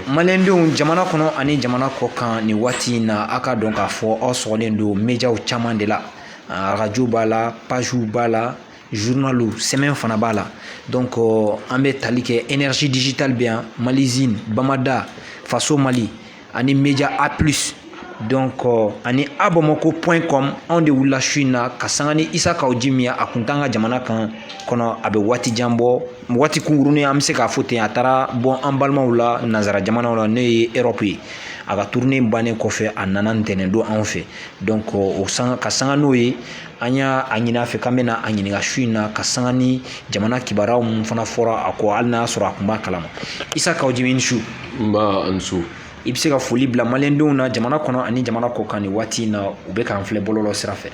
Malendenw jamana kɔnɔ ani jamana kɔ kan ni waati na a ka dɔn k'a fɔ aw sɔgɔlen don médiaw caman de la radio b'a la pagew b'a la journalu sɛbɛn fana b'a la donc an bɛ tali kɛ énergie digitale bɛ yan Malizine Bamada Faso Mali ani Media A+. Donc ani abamako.com anw de wulila su in na ka sanga ni Isa Kawuji min a kun t'an ka jamana kan kɔnɔ a bɛ waati jan bɔ waati kunkurunin an bɛ se k'a fɔ ten a taara bɔ an balimaw la nanzara jamanaw la n'o ye Europe ye a ka tournée bannen kɔfɛ a nana ntɛnɛn don anw fɛ donc o sanga ka sanga n'o ye an y'a ɲini a fɛ k'an bɛna a ɲininka su in na ka sanga ni jamana kibaruyaw mun fana fɔra a kɔ hali n'a sɔrɔ a kun b'a kalama Isa Kawuji i ni su. Nba a ni su. I bɛ se ka foli bila maliyɛndenw na jamana kɔnɔ ani jamana kɔ kan nin waati in na u bɛ k'an filɛ bɔlɔlɔ sira fɛ.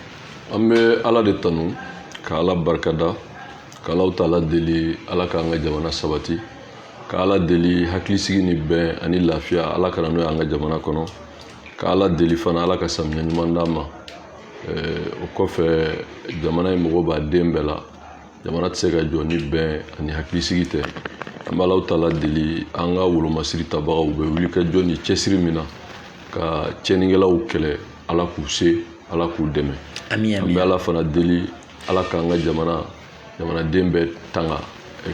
An bɛ Ala de tanu ka Ala barikada ka Alahu taala deli Ala k'an ka jamana sabati ka Ala deli hakilisigi ni bɛn ani lafiya Ala kana n'o ye an ka jamana kɔnɔ ka Ala deli fana Ala ka samiya ɲuman d'an ma o kɔfɛ jamana in mago b'a den bɛɛ la jamana tɛ se ka jɔ ni bɛn ani hakilisigi tɛ an bɛ Alahu taala deli an ka wolomasiri tabagaw bɛ wuli ka jɔ ni cɛsiri min na ka tiɲɛnikɛlaw kɛlɛ Ala k'u se Ala k'u dɛmɛ an bɛ Ala fana deli Ala k'an ka jamanaden bɛɛ tanga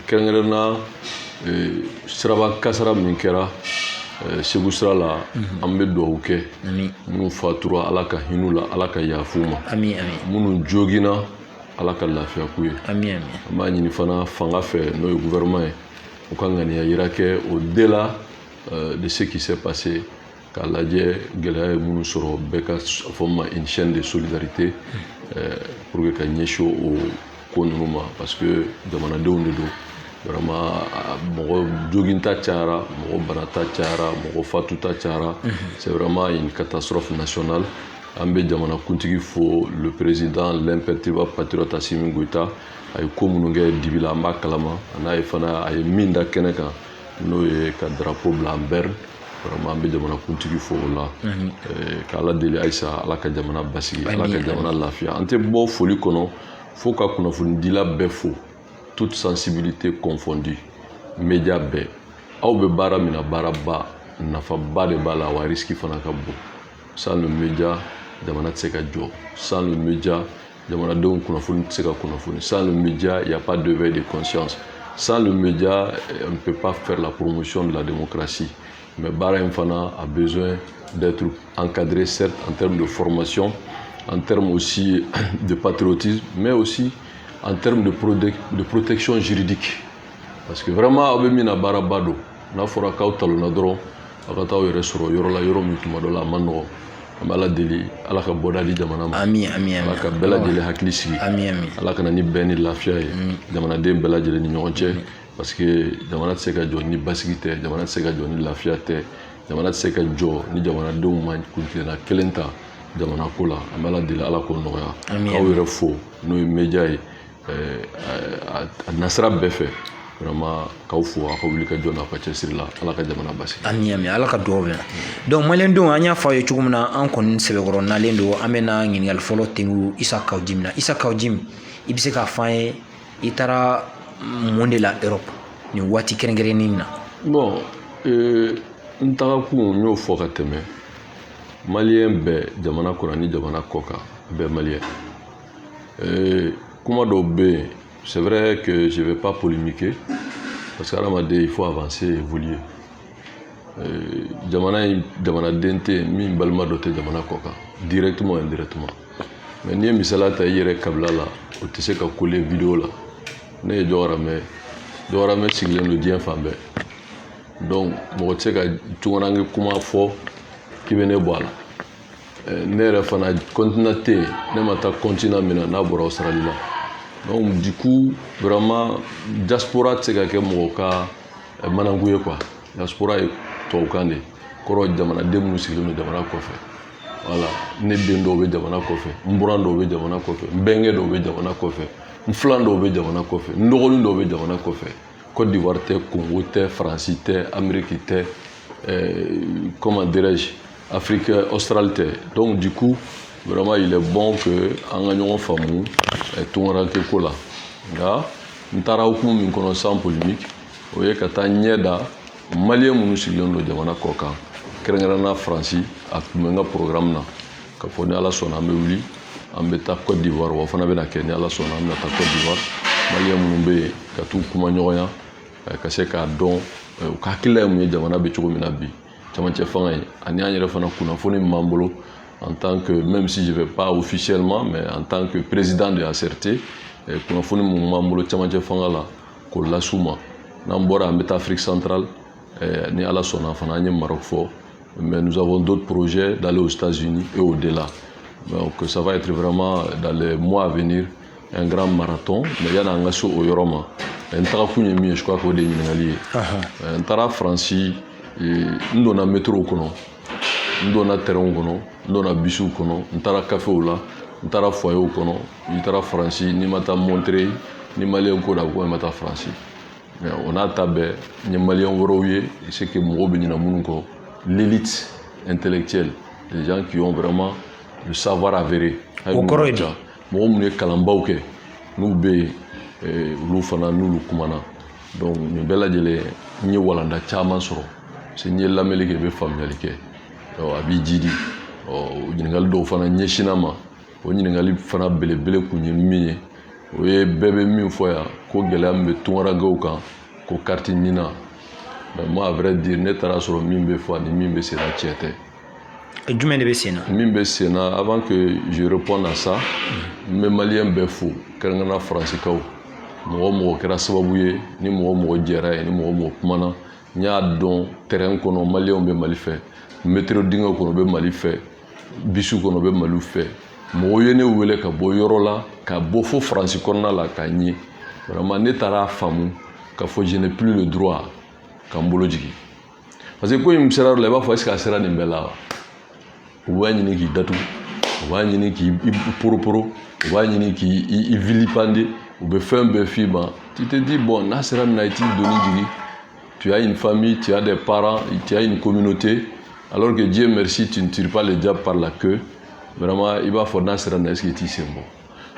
kɛrɛnkɛrɛnnenya siraba kasara min kɛra Segu sira la an bɛ dugawu kɛ minnu fatura Ala ka hin'u la Ala ka yafu ma minnu jogina Ala ka lafiya k'u ye an b'a ɲini fana fanga fɛ n'o ye gouvernement ye u ka ŋaniya yira kɛ au-delà de ce qui s'est passé k'a lajɛ gɛlɛya ye minnu sɔrɔ bɛɛ ka fɔ ma une chaîne de solidarité pour que ka ɲɛsin o ko ninnu ma parce que jamanadenw de don vraiment mɔgɔ joginta cayara mɔgɔ banata cayara mɔgɔ fatuta cayara c'est vraiment une catastrophe nationale an bɛ jamanakuntigi fo le président l'imperturbable patriote Assimi Goïta a ye ko minnu kɛ dibi la an b'a kalama a n'a ye fana a ye min da kɛnɛ kan n'o ye ka drapeau bila en berne vraiment an bɛ jamanakuntigi fo o la ka Ala deli ayisa Ala ka jamana basigi Ala ka jamana lafiya an tɛ bɔ foli kɔnɔ fo ka kunnafonidila bɛɛ fo toute sensibilité confondue média bɛɛ aw bɛ baara min na baaraba nafaba de b'a la wa risque fana ka bon sans le média jamana tɛ se ka jɔ sans le média jamanadenw kunnafoni tɛ se ka kunnafoni sans le média il n'y a pas d'éveil de conscience sans le média on ne peut pas faire la promotion de la démocratie mais baara in fana a besoin d'être encadré certes en termes de formation en termes aussi de patriotisme mais aussi en termes de protection juridique parce que vraiment aw bɛ min na baaraba don n'a fɔra k'aw talonna dɔrɔn aw ka taa aw yɛrɛ sɔrɔ yɔrɔ la yɔrɔ min tuma dɔ la a ma nɔgɔn an bɛ Ala deli Ala ka bɔda di jamana ma Ala ka bɛɛ lajɛlen hakili sigi Ala kana ni bɛn ni lafiya ye jamanaden bɛɛ lajɛlen ni ɲɔgɔn cɛ parce que jamana tɛ se ka jɔ ni basigi tɛ jamana tɛ se ka jɔ ni lafiya tɛ jamana tɛ se ka jɔ ni jamanadenw ma kuntilenna kelen ta jamana ko la an bɛ Ala deli Ala k'o nɔgɔya k'aw yɛrɛ fo n'o ye média ye a nasira bɛɛ fɛ vraiment k'aw fo aw ka wuli ka jɔ n'aw ka cɛsiri la Ala ka jamana basigi Ala ka dugawu bɛ donc maliyɛndenw an y'a fɔ aw ye cogo min na an kɔni sɛbɛkɔrɔ nalen don an bɛna ɲininkali fɔlɔ tɛnku Isa Kawuji min na Isa Kawuji i bɛ se k'a fɔ an ye i taara mun de la Europe nin waati kɛrɛnkɛrɛnnen na bon n tagakun n y'o fɔ ka tɛmɛ maliyɛn bɛɛ jamana kɔnɔ ni jamana kɔ kan bɛɛ maliyɛn kuma dɔw bɛ yen c'est vrai que je vais pas polémiquer parce que adamaden il faut avancer évoluer jamanaden tɛ yen min balima dɔ tɛ jamana kɔ kan directement ou indirectement mais n'i ye misaliya ta i yɛrɛ kabila la o tɛ se ka coller vidéo la ne ye Jɔkɔrɔmɛ sigilen don diɲɛ fan bɛɛ donc mɔgɔ tɛ se ka tunkaranke kuma fɔ k'i bɛ ne bɔ a la ne yɛrɛ fana continent tɛ yen ne ma taa continent min na n'a bɔra o sarali la donc du coup vraiment diaspora tɛ se ka kɛ mɔgɔ ka mananku ye quoi diaspora ye tubabukan de kɔrɔ jamanaden minnu sigilen don jamana kɔfɛ voilà ne den dɔw bɛ jamana kɔfɛ n buran dɔw bɛ jamana kɔfɛ n bɛnkɛ dɔw bɛ jamana kɔfɛ n filan dɔw bɛ jamana kɔfɛ n dɔgɔnin dɔw bɛ jamana kɔfɛ Côte d'Ivoire tɛ Congo tɛ Faransi tɛ Amérique tɛ comment dirais-je Afrique australe tɛ donc du coup vraiment il est bon que an ka ɲɔgɔn faamu tunkaranke ko la nka n taara hukumu min kɔnɔ sans polémique o ye ka taa ɲɛ da malien minnu sigilen don jamana kɔ kan kɛrɛnkɛrɛnna faransi a tun bɛ n ka programme na ka fɔ ni ala sɔnna an bɛ wuli an bɛ taa Côte d'Ivoire wa fana bɛna kɛ ni ala sɔnna an bɛna taa Côte d'Ivoire malien minnu bɛ yen ka t'u kuma ɲɔgɔnya ka se k'a dɔn u ka hakilila ye mun ye jamana bɛ cogo min na bi camancɛ fanga ye ani an yɛrɛ fana kunnafoni min b'an bolo en tant que, même si je ne vais pas officiellement, mais en tant que président de ACRT, kunnafoni mun b'an bolo camancɛ fanga la k'o las'u ma n'an bɔra an bɛ taa Afrique centrale ni ala sɔnna fana an ye Maroc fɔ mais nous avons d'autres projets d'aller aux États-Unis et au-delà. Donc ça va être vraiment dans les mois à venir un grand marathon mais yanni an ka se o yɔrɔ ma n taga kun ye min ye je crois k'o de ye ɲininkali ye n taara Faransi n donna métro kɔnɔ n donna terrain kɔnɔ n donna bisiw kɔnɔ n taara caféw la n taara foyerw kɔnɔ i taara Faransi n'i ma taa Monterey ni maliyɛn ko da ko i ma taa Faransi mais o n'a ta bɛɛ n ye maliyɛn wɛrɛw ye c'est que mɔgɔw bɛ ɲina minnu kɔ l'élite intellectuelle les gens qui ont vraiment le savoir avéré o kɔrɔ ye di mɔgɔ minnu ye kalanbaw kɛ n'u bɛ yen olu fana n'olu kumana donc nin bɛɛ lajɛlen n ye walanda caman sɔrɔ parce que n ye lamɛnni kɛ i bɛ faamuyali kɛ a b'i jidi ɲininkali dɔw fana ɲɛsinna ma o ɲininkali fana belebele kun ye min ye o ye bɛɛ bɛ min fɔ yan ko gɛlɛya min bɛ tunkaragaw kan ko carte ɲina mais moi à vrai dire ne taara sɔrɔ min bɛ fɔ ani min bɛ sen na tiɲɛ tɛ jumɛn de bɛ sen na min bɛ sen na avant que je réponde à ça n bɛ maliyɛn bɛɛ fo kɛrɛnkɛrɛnna faransikaw mɔgɔ mɔgɔ kɛra sababu ye ni mɔgɔ mɔgɔ jɛra ye ni mɔgɔ mɔgɔ kumana n y'a dɔn terrain kɔnɔ maliyɛnw bɛ Mali fɛ métro dingɛw kɔnɔ bɛ Mali fɛ bisiw kɔnɔ bɛ Mali fɛ mɔgɔw ye ne wele ka bɔ yɔrɔ la ka bɔ fo Faransi kɔnɔna la ka ɲɛ vraiment ne taara faamu ka fɔ je n'ai plus le droit k'an bolo jigin parce que ko in sera yɔrɔ la i b'a fɔ est-ce que a sera nin bɛɛ la wa u b'a ɲini k'i datugu u b'a ɲini k'i poroporo u b'a ɲini k'i vilipender u bɛ fɛn bɛɛ f'i ma tu te dis bon n'a sera nin na i t'i doni jigi tu as une famille tu as des parents tu as une communauté alors que Dieu merci tu ne tires pas le diable par la queue vraiment il va falloir nasser un est-ce que tu sais bon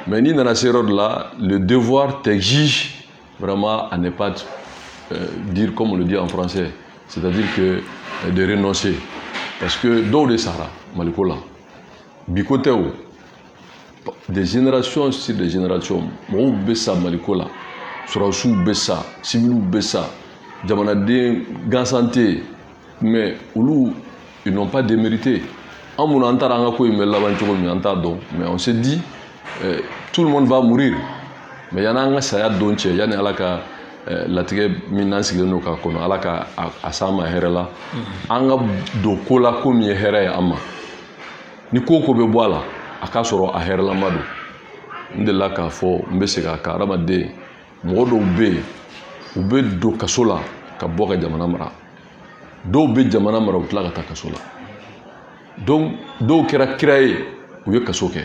mais ni dans la série là le devoir t'exige vraiment à ne pas dire comme on le dit en français c'est-à-dire que de renoncer parce que dɔw de sara Maliko la bi ko tɛ o des générations sur des générations mɔgɔw bɛ sa Maliko la sɔrɔdasiw bɛ sa civiliw bɛ sa jamanaden gansan tɛ yen mais olu ils n'ont pas démérité an minnu an taara an ka ko in bɛ laban cogo min an t'a dɔn mais on s'est dit tout le monde va mourir mais yanni an ka saya don cɛ yanni ala ka latigɛ min n'an sigilen don k'a kɔnɔ ala ka a s'an ma hɛrɛ la an ka don ko la ko min ye hɛrɛ ye an ma ni ko o ko bɛ bɔ a la a k'a sɔrɔ a hɛrɛlama don n delila k'a fɔ n bɛ segin a kan adamaden mɔgɔ dɔw bɛ yen u bɛ don kaso la ka bɔ ka jamana mara dɔw bɛ jamana mara u tila ka taa kaso la donc dɔw kɛra kira ye u ye kaso kɛ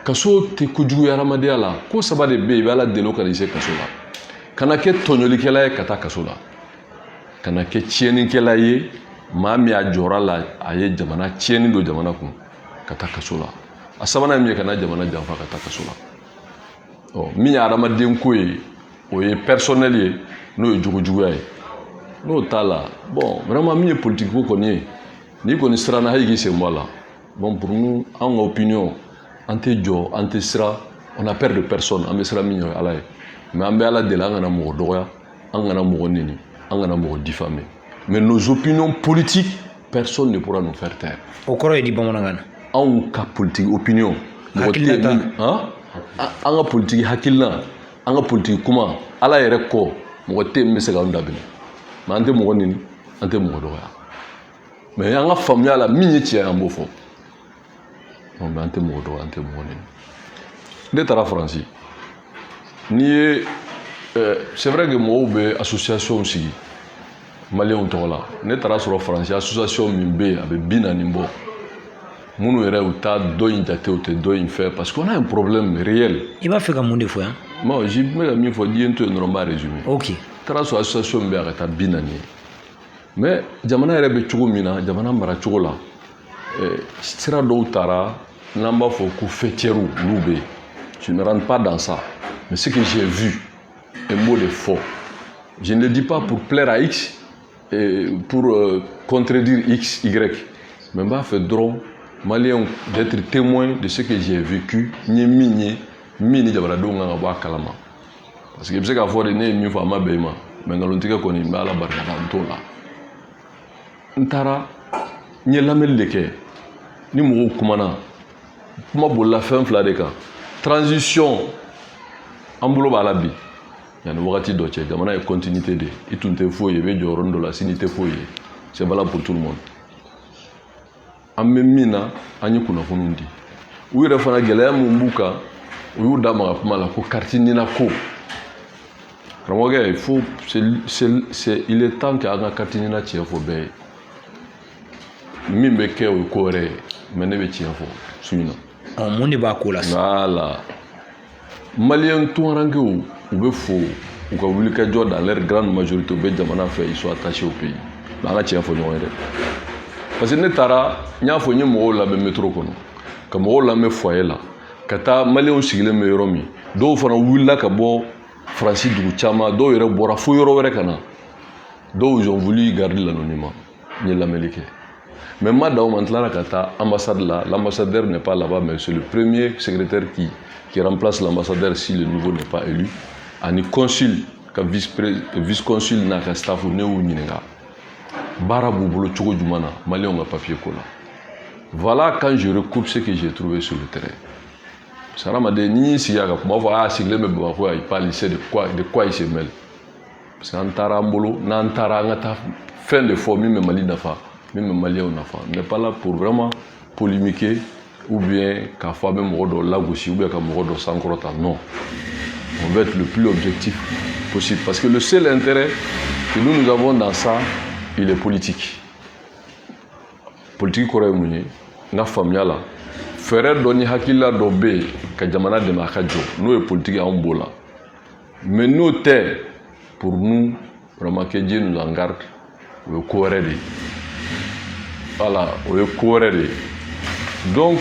kaso tɛ kojugu ye adamadenya la ko saba de bɛ yen i bɛ ala deli o kana i se kaso la kana kɛ tɔɲɔlikɛla ye ka taa kaso la kana kɛ tiɲɛnikɛla ye maa min a jɔra la a ye jamana tiɲɛni don jamana kun ka taa kaso la a sabanan ye min ye kana jamana janfa ka taa kaso la min ye adamaden ko ye o ye personnel ye n'o ye jogojuguya ye n'o t'a la bon vraiment min ye politique ko kɔni ye n'i kɔni siranna hali k'i sen bɔ a la bon pour nous an ka opinion an tɛ jɔ an tɛ sira on a peur de personne an bɛ siran min ɲɛ ala ye mais an bɛ ala deli an kana mɔgɔ dɔgɔya an kana mɔgɔ neni an kana mɔgɔ diffamer mais nos opinions politiques personne ne pourra nous faire taire o kɔrɔ ye di bamanankan na anw ka politique opinion mɔgɔ tɛ min an ka politique hakilina an ka politique kuma ala yɛrɛ kɔ mɔgɔ tɛ min bɛ se k'an dabila mais an tɛ mɔgɔ neni an tɛ mɔgɔ dɔgɔya mais an ka faamuya la min ye tiɲɛ an b'o fɔ mais an tɛ mɔgɔ dɔgɔya an tɛ mɔgɔ neni ne taara Faransi n'i ye c'est vrai que mɔgɔw bɛ association sigi maliyɛnw tɔgɔ la ne taara sɔrɔ Faransi association min bɛ yen a bɛ 40 bɔ minnu yɛrɛ u t'a dɔ in jate u tɛ dɔ in fɛ parce qu'on a un problème réel. I b'a fɛ ka mun de fɔ yan? Bon je bɛ ka min fɔ n'i ye n to yen dɔrɔn n b'a résumer. Ok. taara sɔrɔ association min bɛ yan ka taa 40 ye mais jamana yɛrɛ bɛ cogo min na jamana mara cogo la sira dɔw taara n'an b'a fɔ ko fêtières olu bɛ yen je ne rentre pas dans ça mais ce que j'ai vu un mot de faux je ne le dis pas pour plaire à X pour contredire X, Y. Mais m'a fait drôle, malien d'être témoin de ce que j'ai vécu, mini jamana donga ngaba kalama. Parce que je sais qu'à fois ne mi fa ma bema, mais dans l'antique qu'on y m'a la barka ntola. Ntara nye lamel leke ni mo kumana kuma bolla fem fla de ka transition ambulo balabi yani wakati do che jamana e continuité de itunte foye be jorondo la sinité foye c'est valable pour tout le monde amemina anyi kuna funundi uira fana gele mumbuka uyu dama kuma la ko kartini na ko ramoga il faut il est temps que anga kartini na chefo be min bɛ kɛ o ye ko wɛrɛ ye mais ne bɛ tiɲɛ fɔ su in na. mun de b'a ko la sisan. voilà maliyɛn tunkarankew u bɛ fo u ka wulikajɔ dans leur grande majorité u bɛ jamana fɛ ils sont attachés au pays mais an ka tiɲɛ fɔ ɲɔgɔn ye dɛ parce que ne taara n y'a fɔ n ye mɔgɔw lamɛn métro kɔnɔ ka mɔgɔw lamɛn foyer la ka taa maliyɛnw sigilen bɛ yɔrɔ min dɔw fana wulila ka bɔ faransi dugu caman dɔw yɛrɛ bɔra fo yɔrɔ wɛrɛ ka na dɔw ils ont voulu garder l'anonymat n ye lamɛnli kɛ. Mais maintenant, ambassade là, l'ambassadeur n'est pas là-bas, mais c'est le premier secrétaire qui remplace l'ambassadeur si le nouveau n'est pas élu. Ani consul, vice-consul n'a qu'un staff ne ou n'inga. Barabu bolo chogo jumana, malé on a papier cola. Voilà quand je recoupe ce que j'ai trouvé sur le terrain. Sarah m'a dit ni si y'a pour moi sigler me il parle de quoi il se mêle. Parce qu'antara mbolo, n'antara ngata fin de forme me mali nafa. Même malien n'est pas là pour vraiment polémiquer ou bien qu'à faire même la gauche ou bien qu'à mourir sans crotta. Non. On veut être le plus objectif possible. Parce que le seul intérêt que nous avons dans ça, il est politique. Politique correcte, n'a famille là. Faire donner hakila dobe ka jamana de makajo. Nous est politique en bola. Mais nous terres pour nous vraiment que Dieu nous en garde le correct. Voilà, o ye ko wɛrɛ de ye donc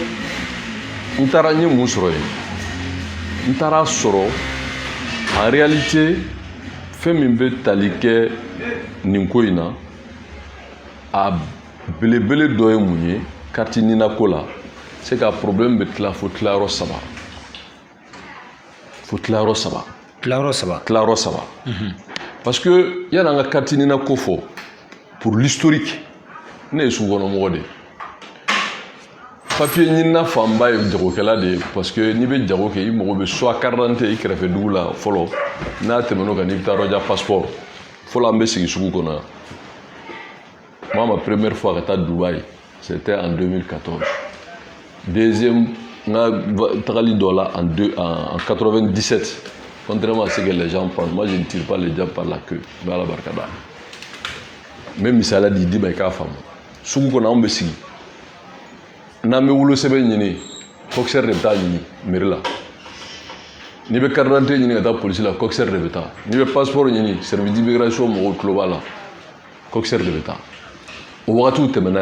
n taara n ye mun sɔrɔ yen n taara sɔrɔ en réalité fɛn min bɛ tali kɛ nin ko in na a belebele dɔ ye mun ye carte ninako la c'est que problème bɛ tila fo tilayɔrɔ saba tilayɔrɔ saba parce que yan'an ka carte ninako fɔ pour l'historique ne ye sugukɔnɔmɔgɔ de papier ɲinina fanba ye jagokɛla de ye parce que n'i bɛ jago kɛ i mago bɛ soit carte d'identité i kɛrɛfɛ dugu la fɔlɔ n'a tɛmɛn'o kan n'i bɛ taa yɔrɔ jan passeport fɔlɔ an bɛ sigi sugu kɔnɔ moi ma première fois ka taa Dubaï c'était en 2014 deuxième n ka tagali dɔ la en 97 contrairement à ce que les gens pensent moi je ne tire pas les gens par la queue n bɛ Ala barika da même misala di ba i k'a faamu sugu kɔnɔ anw bɛ sigi n'an bɛ wolosɛbɛn ɲini commissaire de bɛ taa ɲini mairie la n'i bɛ carte d'identité ɲini ka taa polisi la commissaire de bɛ taa n'i bɛ passeport ɲini service d'immigration mɔgɔw tulo b'a la commissaire de bɛ taa o wagatiw tɛmɛna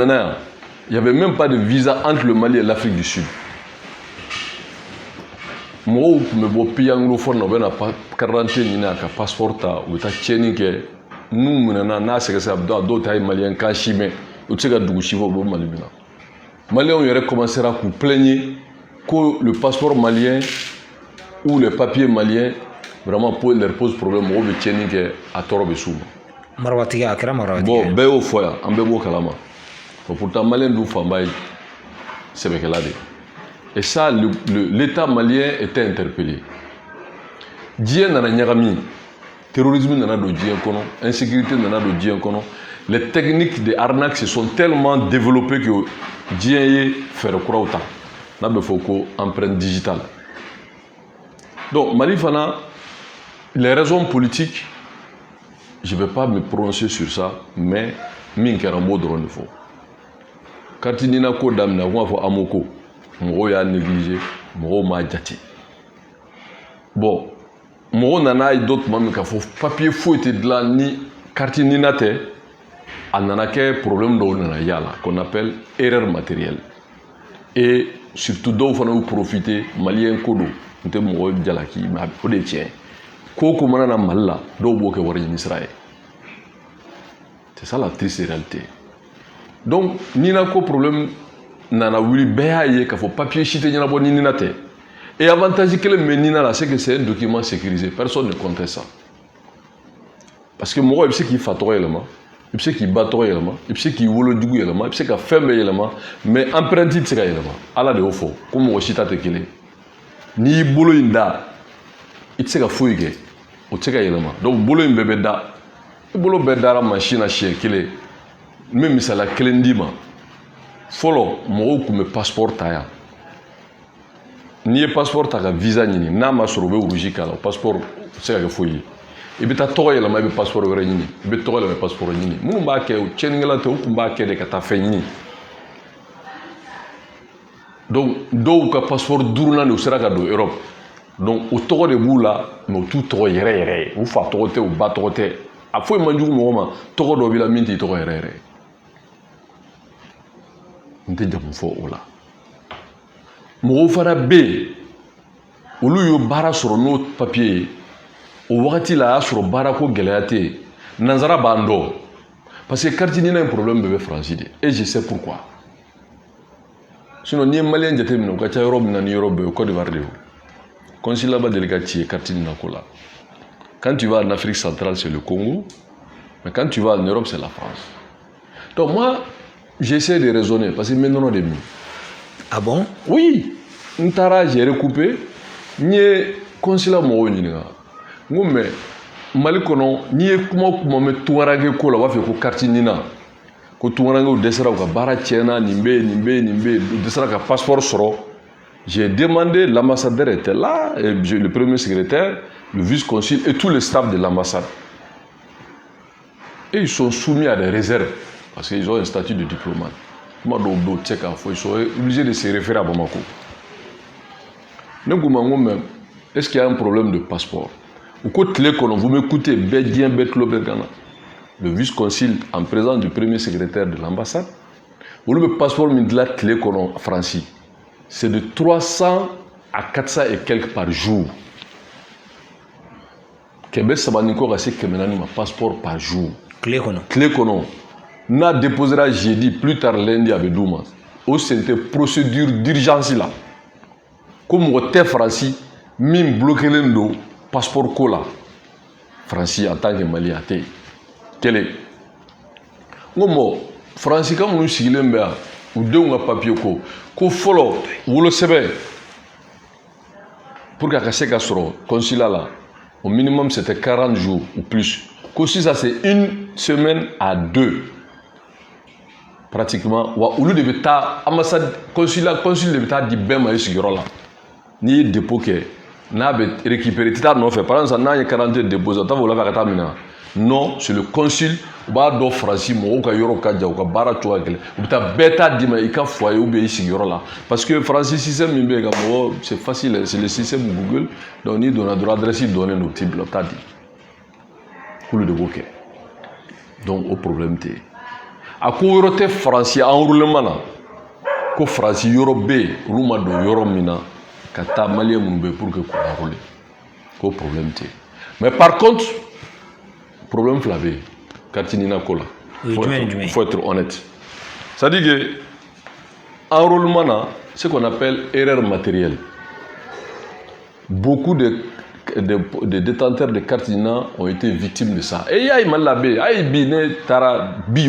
yan il y avait même pas de visa entre le Mali et l'Afrique du Sud mɔgɔw tun bɛ bɔ pays anglophone na u bɛ na carte d'identité ɲini a ka passeport ta u bɛ taa tiɲɛni kɛ n'u minɛna n'a sɛgɛsɛgɛ a dɔw ta ye maliyɛn kan si mɛn u tɛ se ka dugu si fɔ u bɛ Mali minɛ maliyɛnw yɛrɛ commencera k'u plaigner que le passeport malien ou les papiers maliens vraiment leur pose problème mɔgɔw bɛ tiɲɛni kɛ a tɔɔrɔ bɛ s'u ma Marwatigi a kɛra Marwatigi bon bɛɛ y'o fɔ yan an bɛɛ b'o kalama pourtant maliyɛn dun fanba ye sɛbɛkɛla de et ça l'état malien était interpellé diɲɛ nana ɲagami terrorisme nana don diɲɛ kɔnɔ insécurité nana don diɲɛ kɔnɔ les techniques de arnaque se sont tellement développées que diɲɛ ye fɛɛrɛ kuraw ta n'a bɛ fɔ ko empreinte digitale donc Mali fana les raisons politiques je ne vais pas me prononcer sur ça mais min kɛra n b'o dɔrɔn de fɔ carte ninako daminɛ a ko b'a fɔ amoko mɔgɔw y'a négligé mɔgɔw m'a jate bon mɔgɔw nana ye dɔ tuma min k'a fɔ papier foyi tɛ dilan ni carte nina tɛ a nana kɛ problème dɔw nana y'a la qu'on appelle erreur matérielle et surtout dɔw fana y'u profiter maliyɛn ko don n tɛ mɔgɔ jalaki mais o de ye tiɲɛ ko ko mana na Mali la dɔw b'o kɛ wari ɲini sira ye C'est ça la triste réalité. Donc, ni n'a pas problème, nana wuli béaye qu'il faut papier chité n'y a pas ni nate. Et avantage que le menina là, c'est que c'est un document sécurisé. Personne ne conteste ça. Parce que moi, il sait qu'il fait trop élément, il sait qu'il bat trop élément, il sait qu'il vole du goût élément, il sait qu'il fait meilleur élément, mais en principe c'est qu'il élément. Allah de haut fort, comme on chita te kele. Ni bolo inda, il sait qu'il faut y aller. O sait qu'il élément. Donc bolo in bébé da, bolo bébé la machine à chier kele. Même si la kelendima, follow moi comme passeport taille. Ni passeport ta visa ni na ma sorobe uruji kala passeport c'est que foyi e bita toye la ma be passeport wera ni e be toye la passeport ni mun ba ke cheningala te ku ba ke de kata fe ni donc do ka passeport durna no sera ka do Europe donc o togo de bula no tout togo yere ou fa togo te ou ba togo te a foi manjugu mo ma togo do bila minti togo yere nte jamu fo ola mɔgɔw fana bɛ yen olu y'o baara sɔrɔ n'o papier ye o wagati la a y'a sɔrɔ baara ko gɛlɛya tɛ yen nanzara b'an dɔn parce que carte ɲini in problème bɛɛ bɛ faransi de et je sais pourquoi sinon n'i ye maliyɛn jateminɛ o ka ca yɔrɔ min na ni yɔrɔ bɛɛ o Côte d'Ivoire de ye consulat ba deli ka ci ye carte ɲini ko la quand tu vas en Afrique centrale c'est le Congo mais quand tu vas en Europe c'est la France donc moi j'essaie de raisonner parce que maintenant de mieux. Ah bon? Oui, j'ai recoupé. Ni consulat mo nyinga. Ngombe Mali kono ni kuma me tuarage ko la wa fe ko carte nina. Ko tuarage o desera ko bara tiena nimbe desera ka passeport soro. J'ai demandé, l'ambassadeur était là, et le premier secrétaire, le vice-consul et tout le staff de l'ambassade. Et ils sont soumis à des réserves parce qu'ils ont un statut de diplomate. Ils sont obligés de se référer à Bamako. Est-ce qu'il y a un problème de passeport? Vous m'écoutez, le vice-consul en présence du premier secrétaire de l'ambassade. Le passeport français, c'est de 300 à 400 et quelques par jour. Québec Sabaniko a un passeport par jour. Clé kono. N'a déposera jeudi, plus tard lundi avec Douma. C'était procédure d'urgence là. Comme on était français, même bloqué le passeport cola. Français en tant que Malien. Quel est? Ngomo, français quand on s'y lembea, ou deux on a papier ko follow, vous le savez. Pour qu'à casser Castro, consulat là, au minimum c'était 40 jours ou plus. Si ça c'est une semaine à 2. Pratiquement, ou le de ta ambassade, consul de ta dit ben ma yoro là. Ni dépôt que n'a récupéré tita non fait. Par exemple, n'a 40 dépôts, t'as voulu faire mina. Non, c'est le consul ba do français mo ka yoro ka jaw ka bara to agel. Ou ta beta di ma ika foyer ou be ici yoro là. Parce que français système mimbe ga mo c'est facile, c'est le système Google. Donc ni donne droit adresse donner nos types là t'as dit. Pour le de bokeh. Donc au problème t'es a ko yoro te français enroulement na ko français yoro be ruma do yoro mina kata malien mumbe pour que ko enrouler ko problème té mais par contre problème flavé katinina kola faut être honnête ça dit que enroulement na ce qu'on appelle erreur matérielle beaucoup de détenteurs de cartes ont été victimes de ça. Et il y a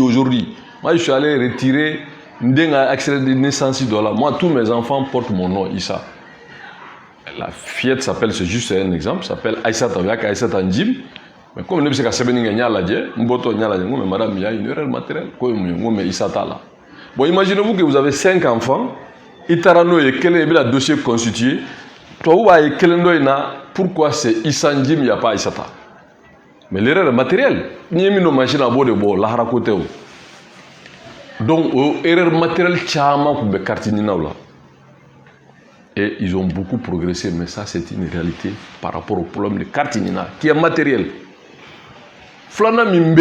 aujourd'hui. Moi, je suis allé retirer un accès de naissance. Moi, tous mes enfants portent mon nom, Issa. La fillette s'appelle, c'est juste un exemple, s'appelle Aïssa Taviak, Aïssa Tanjim. Mais comme nous sommes madame, il y a une erreur matérielle. Bon, imaginez-vous que vous avez 5 enfants. Itarano et quel est le dossier constitué. Pourquoi c'est Issa Njim, il n'y a pas Issata? Mais l'erreur est matérielle. Donc, l'erreur matérielle, et ils ont beaucoup progressé, mais ça, c'est une réalité par rapport au problème de cartinina, qui est matériel. Flana Mimbe,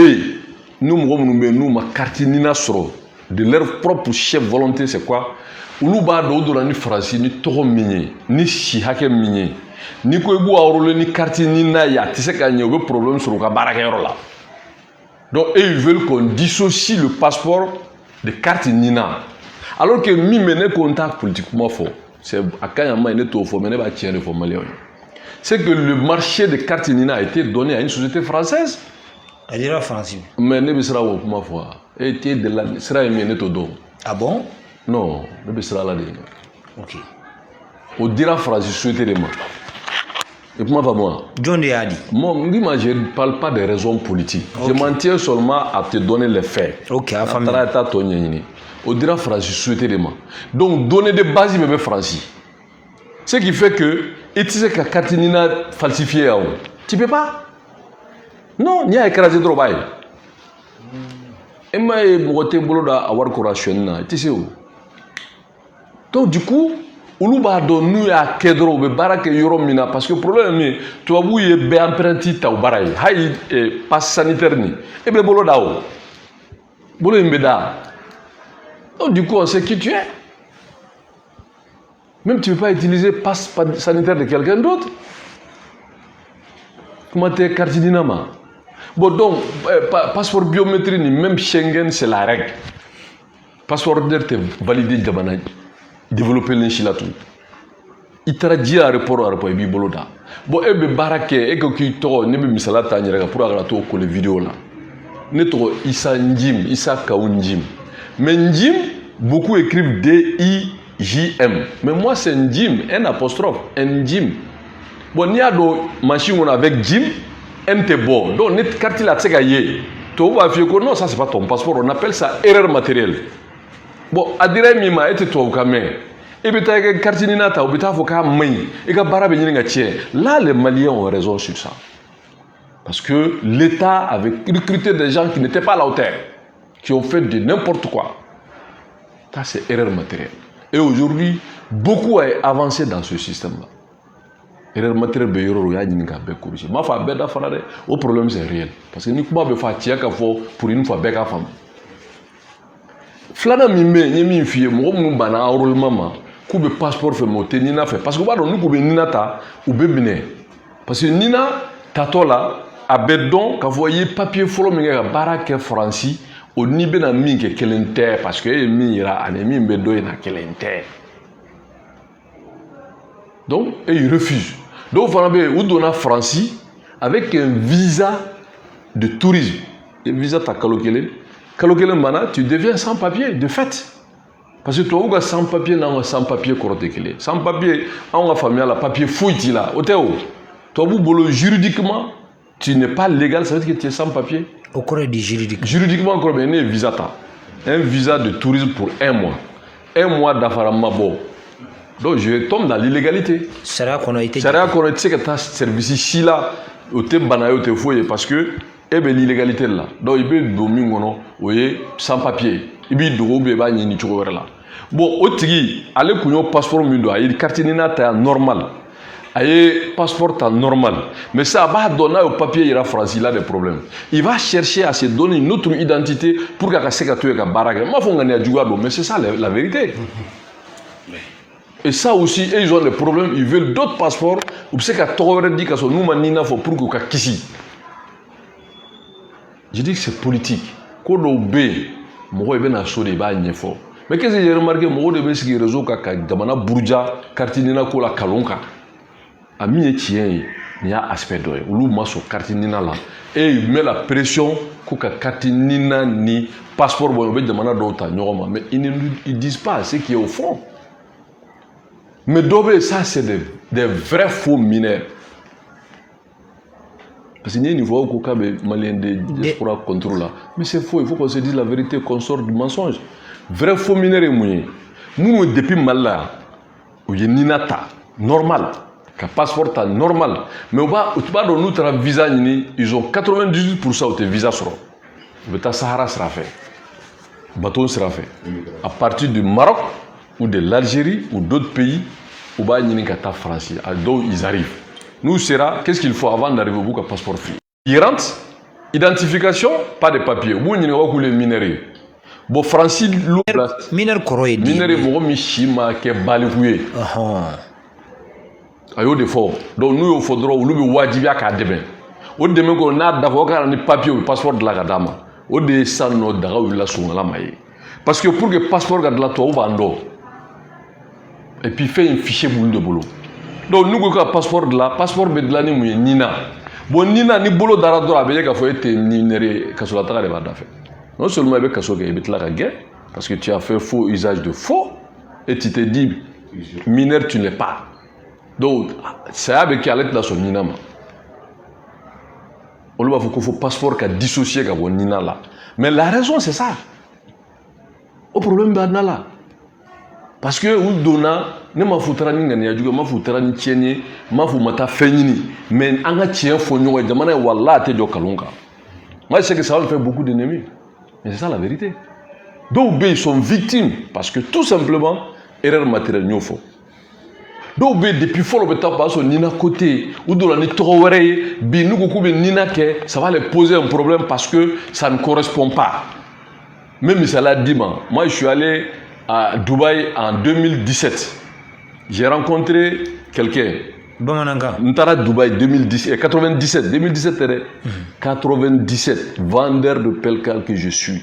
nous, ma cartinina soro, de leur propre chef volonté, c'est quoi? Ulu ba do do ni français ni togo minye ni si hake minye ni ko bu awrole ni carte ni na ya tise ka nyew be problème sur ka baraka yoro la Donc, ils veulent qu'on dissocie le passeport de carte Nina. Alors que mi mene contact politiquement fort. C'est à Kanyama il est au fond, mais tiens le formalien. C'est que le marché de carte Nina a été donné à une société française. Elle est française. Mais ne sera au comment foi. Et de la sera émené au dos. Ah bon? Non, ne sera là. Ok. On dira français souhaité de moi. Et comment va moi? John de Hadi. Moi, je ne parle pas de raisons politiques. Okay. Je m'en tiens seulement à te donner les faits. Ok, à famille. On dira français souhaité de moi. Donc, donner des bases, il me met français. Ce qui fait que, et tu sais que la carte Nina falsifiée, tu ne peux pas? Non, il y a écrasé trop bas. Et moi, je suis avoir courage. Tu sais où? Donc, du coup, olu b'a dɔn n'u y'a kɛ dɔrɔn u bɛ baara kɛ yɔrɔ min na parce que problème ye min ye tubabuw ye bɛɛ empreinte ta u baara ye hali passe sanitaire nin e bɛ bolo da o bolo in bɛ da donc du coup on sait qui tu es même tu ne peux pas utiliser passe sanitaire de quelqu'un d'autre comment t'es carte d'identité ma bon donc passeport biométrique ni même Schengen c'est la règle passeport ordinaire t'es validé jamana développer l'inchilatou. Il t'a dit à aéroport et puis boloda. Bon, et be barake et que qui to ne be misala ta nyereka pour agara to ko le vidéo là. Ne to Issa Njim, Issa Kaounjim. Mais Njim, beaucoup écrivent D-I-J-M. Mais moi c'est Njim, un apostrophe, Njim. Bon, n'y a do machine avec Jim, N t'es bon. Donc net carte la tseka yé. To va fier que non, ça c'est pas ton passeport, on appelle ça erreur matérielle. Bon, à dire mima était toi quand même. Et puis t'as une carte Nina, ou t'as avocat main, et que barabe là les Maliens ont raison sur ça. Parce que l'État avait recruté des gens qui n'étaient pas à la hauteur, qui ont fait de n'importe quoi. Ça c'est erreur matérielle. Et aujourd'hui, beaucoup a avancé dans ce système-là. Erreur matérielle, il y a une corrigé. Ma femme, le problème c'est réel. Parce que nous pouvons faire pour une fois, femme. Flana mimbe nyemi fie mo mu bana enrôlement ma ku be passeport fait monter nina fait parce que ba don ku be nina ta ou be bine parce que nina tatola a bedon ka voyer papier folo mi ga baraka français au ni be na mi ke kelente parce que mi ira anemi be do na kelente donc et il refuse donc voilà be ou dona français avec un visa de tourisme et visa ta kalokele mana, tu deviens sans papier, de fait. Parce que toi, tu as sans papier, non, sans papier, sans papier, on a famille la papier fouille là, au théo. Toi, vous juridiquement, tu n'es pas légal, ça veut dire que tu es sans papier. Au cours du juridique. Juridiquement, encore bien, un visa un visa de tourisme pour 1 mois. 1 mois d'affaramma bon. Donc je tombe dans l'illégalité. C'est là qu'on a été. C'est là qu'on a été que tu as service ici là, au thé banayo, au thé fouille, parce que et bien l'illégalité là. Donc il peut dominer sans papier. Il peut dominer ni là. Bon, au tigi, allez qu'on passeport mundo, il carte nina ta normal. Aye passeport ta normal. Mais ça va donner au papier il y a français là des problèmes. Il va chercher à se donner une autre identité pour qu'à se gâter avec baraka. Moi faut gagner du gado, mais c'est ça la vérité. Et ça aussi, ils ont des problèmes, ils veulent d'autres passeports. Ou c'est qu'à toi dit que nous manina faut pour que kisi. Je dis que c'est politique. Quand on bé, moi je vais na sori ba nyefo. Mais qu'est-ce que j'ai remarqué, moi de bes qui réseau ka damana burja kartinina ko la kalonka. Ami tien il y a aspect d'oeil. Ou maso kartinina là et il met la pression ko ka kartinina ni passeport bon be damana dota nyoma mais ils disent pas ce qui est au fond. Mais d'obé ça c'est des vrais faux mineurs. Parce qu'il y a un niveau où les Maliens de contrôle là. Mais c'est faux, il faut qu'on se dise la vérité, qu'on sorte du mensonge. Vrai faux mineur, nous, depuis Malala, où il y a Ninata, normal, qu'un passeport normal. Mais au bas, dans notre visa, ils ont 98% de visa sur le Sahara sera fait. Le bâton sera fait. À partir du Maroc, ou de l'Algérie, ou d'autres pays, où il y a un français, donc ils arrivent. Nous, qu'est-ce qu'il faut avant d'arriver au bout à passeport free? Il rentre, identification, pas de papier. Vous n'avez pas les minéraux. Bon, Francis, mineur koroye. Minéraux, Mishima, qui est balayé. Ayo de fort. Donc, nous, il faudra, nous, wajibia ka demain. o dɛmɛ ko n'a dafa o ka na ni papier ou passeport dilan ka d'a ma o de ye sisan nɔ daga wulila sɔngɔlama ye parce que pour que passeport ka dilan tubabu b'an dɔn et puis fɛn in fichier b'olu de bolo donc n'u ko ka passeport dilan passeport bɛ dilan ni mun ye nina bon nina ni bolo dara dɔrɔn a bɛ ye k'a fɔ e tɛ mineur ye kasolataga de b'a da fɛ non seulement i bɛ kaso kɛ i bɛ tila ka gɛn parce que tu as fait faux usage de faux et tu te dis mineur tu n'es pas donc saya bɛ kɛ ale tɛna sɔn nina ma olu b'a fɔ ko fo passeport ka dissocier ka bɔ nina la mais la raison c'est ça o problème b'a na la parce que u donna ne m'a fɔ u taara ni ŋaniya jugu ye m'a fɔ u taara ni tiɲɛni ye m'a fɔ u ma taa fɛn ɲini mais an ka tiɲɛ fɔ ɲɔgɔn ye jamana ye walahi a tɛ jɔ kalon kan moi je sais que ça va me faire beaucoup d'ennemis mais c'est ça la vérité dɔw bɛ yen ils sont victimes parce que tout simplement erreur matérielle n y'o fɔ dɔw bɛ yen depuis fɔlɔ bɛ taa o b'a sɔrɔ nina côté u donna ni tɔgɔ wɛrɛ ye bi n'u ko k'u bɛ nina kɛ ça va les poser un problème parce que ça ne correspond pas même misaliya d'i ma moi je suis allé à Dubaï en 2017 j'ai rencontré quelqu'un bamanankan n taara Dubaï 2017 tɛ dɛ 97 vendeur de pellecal que je suis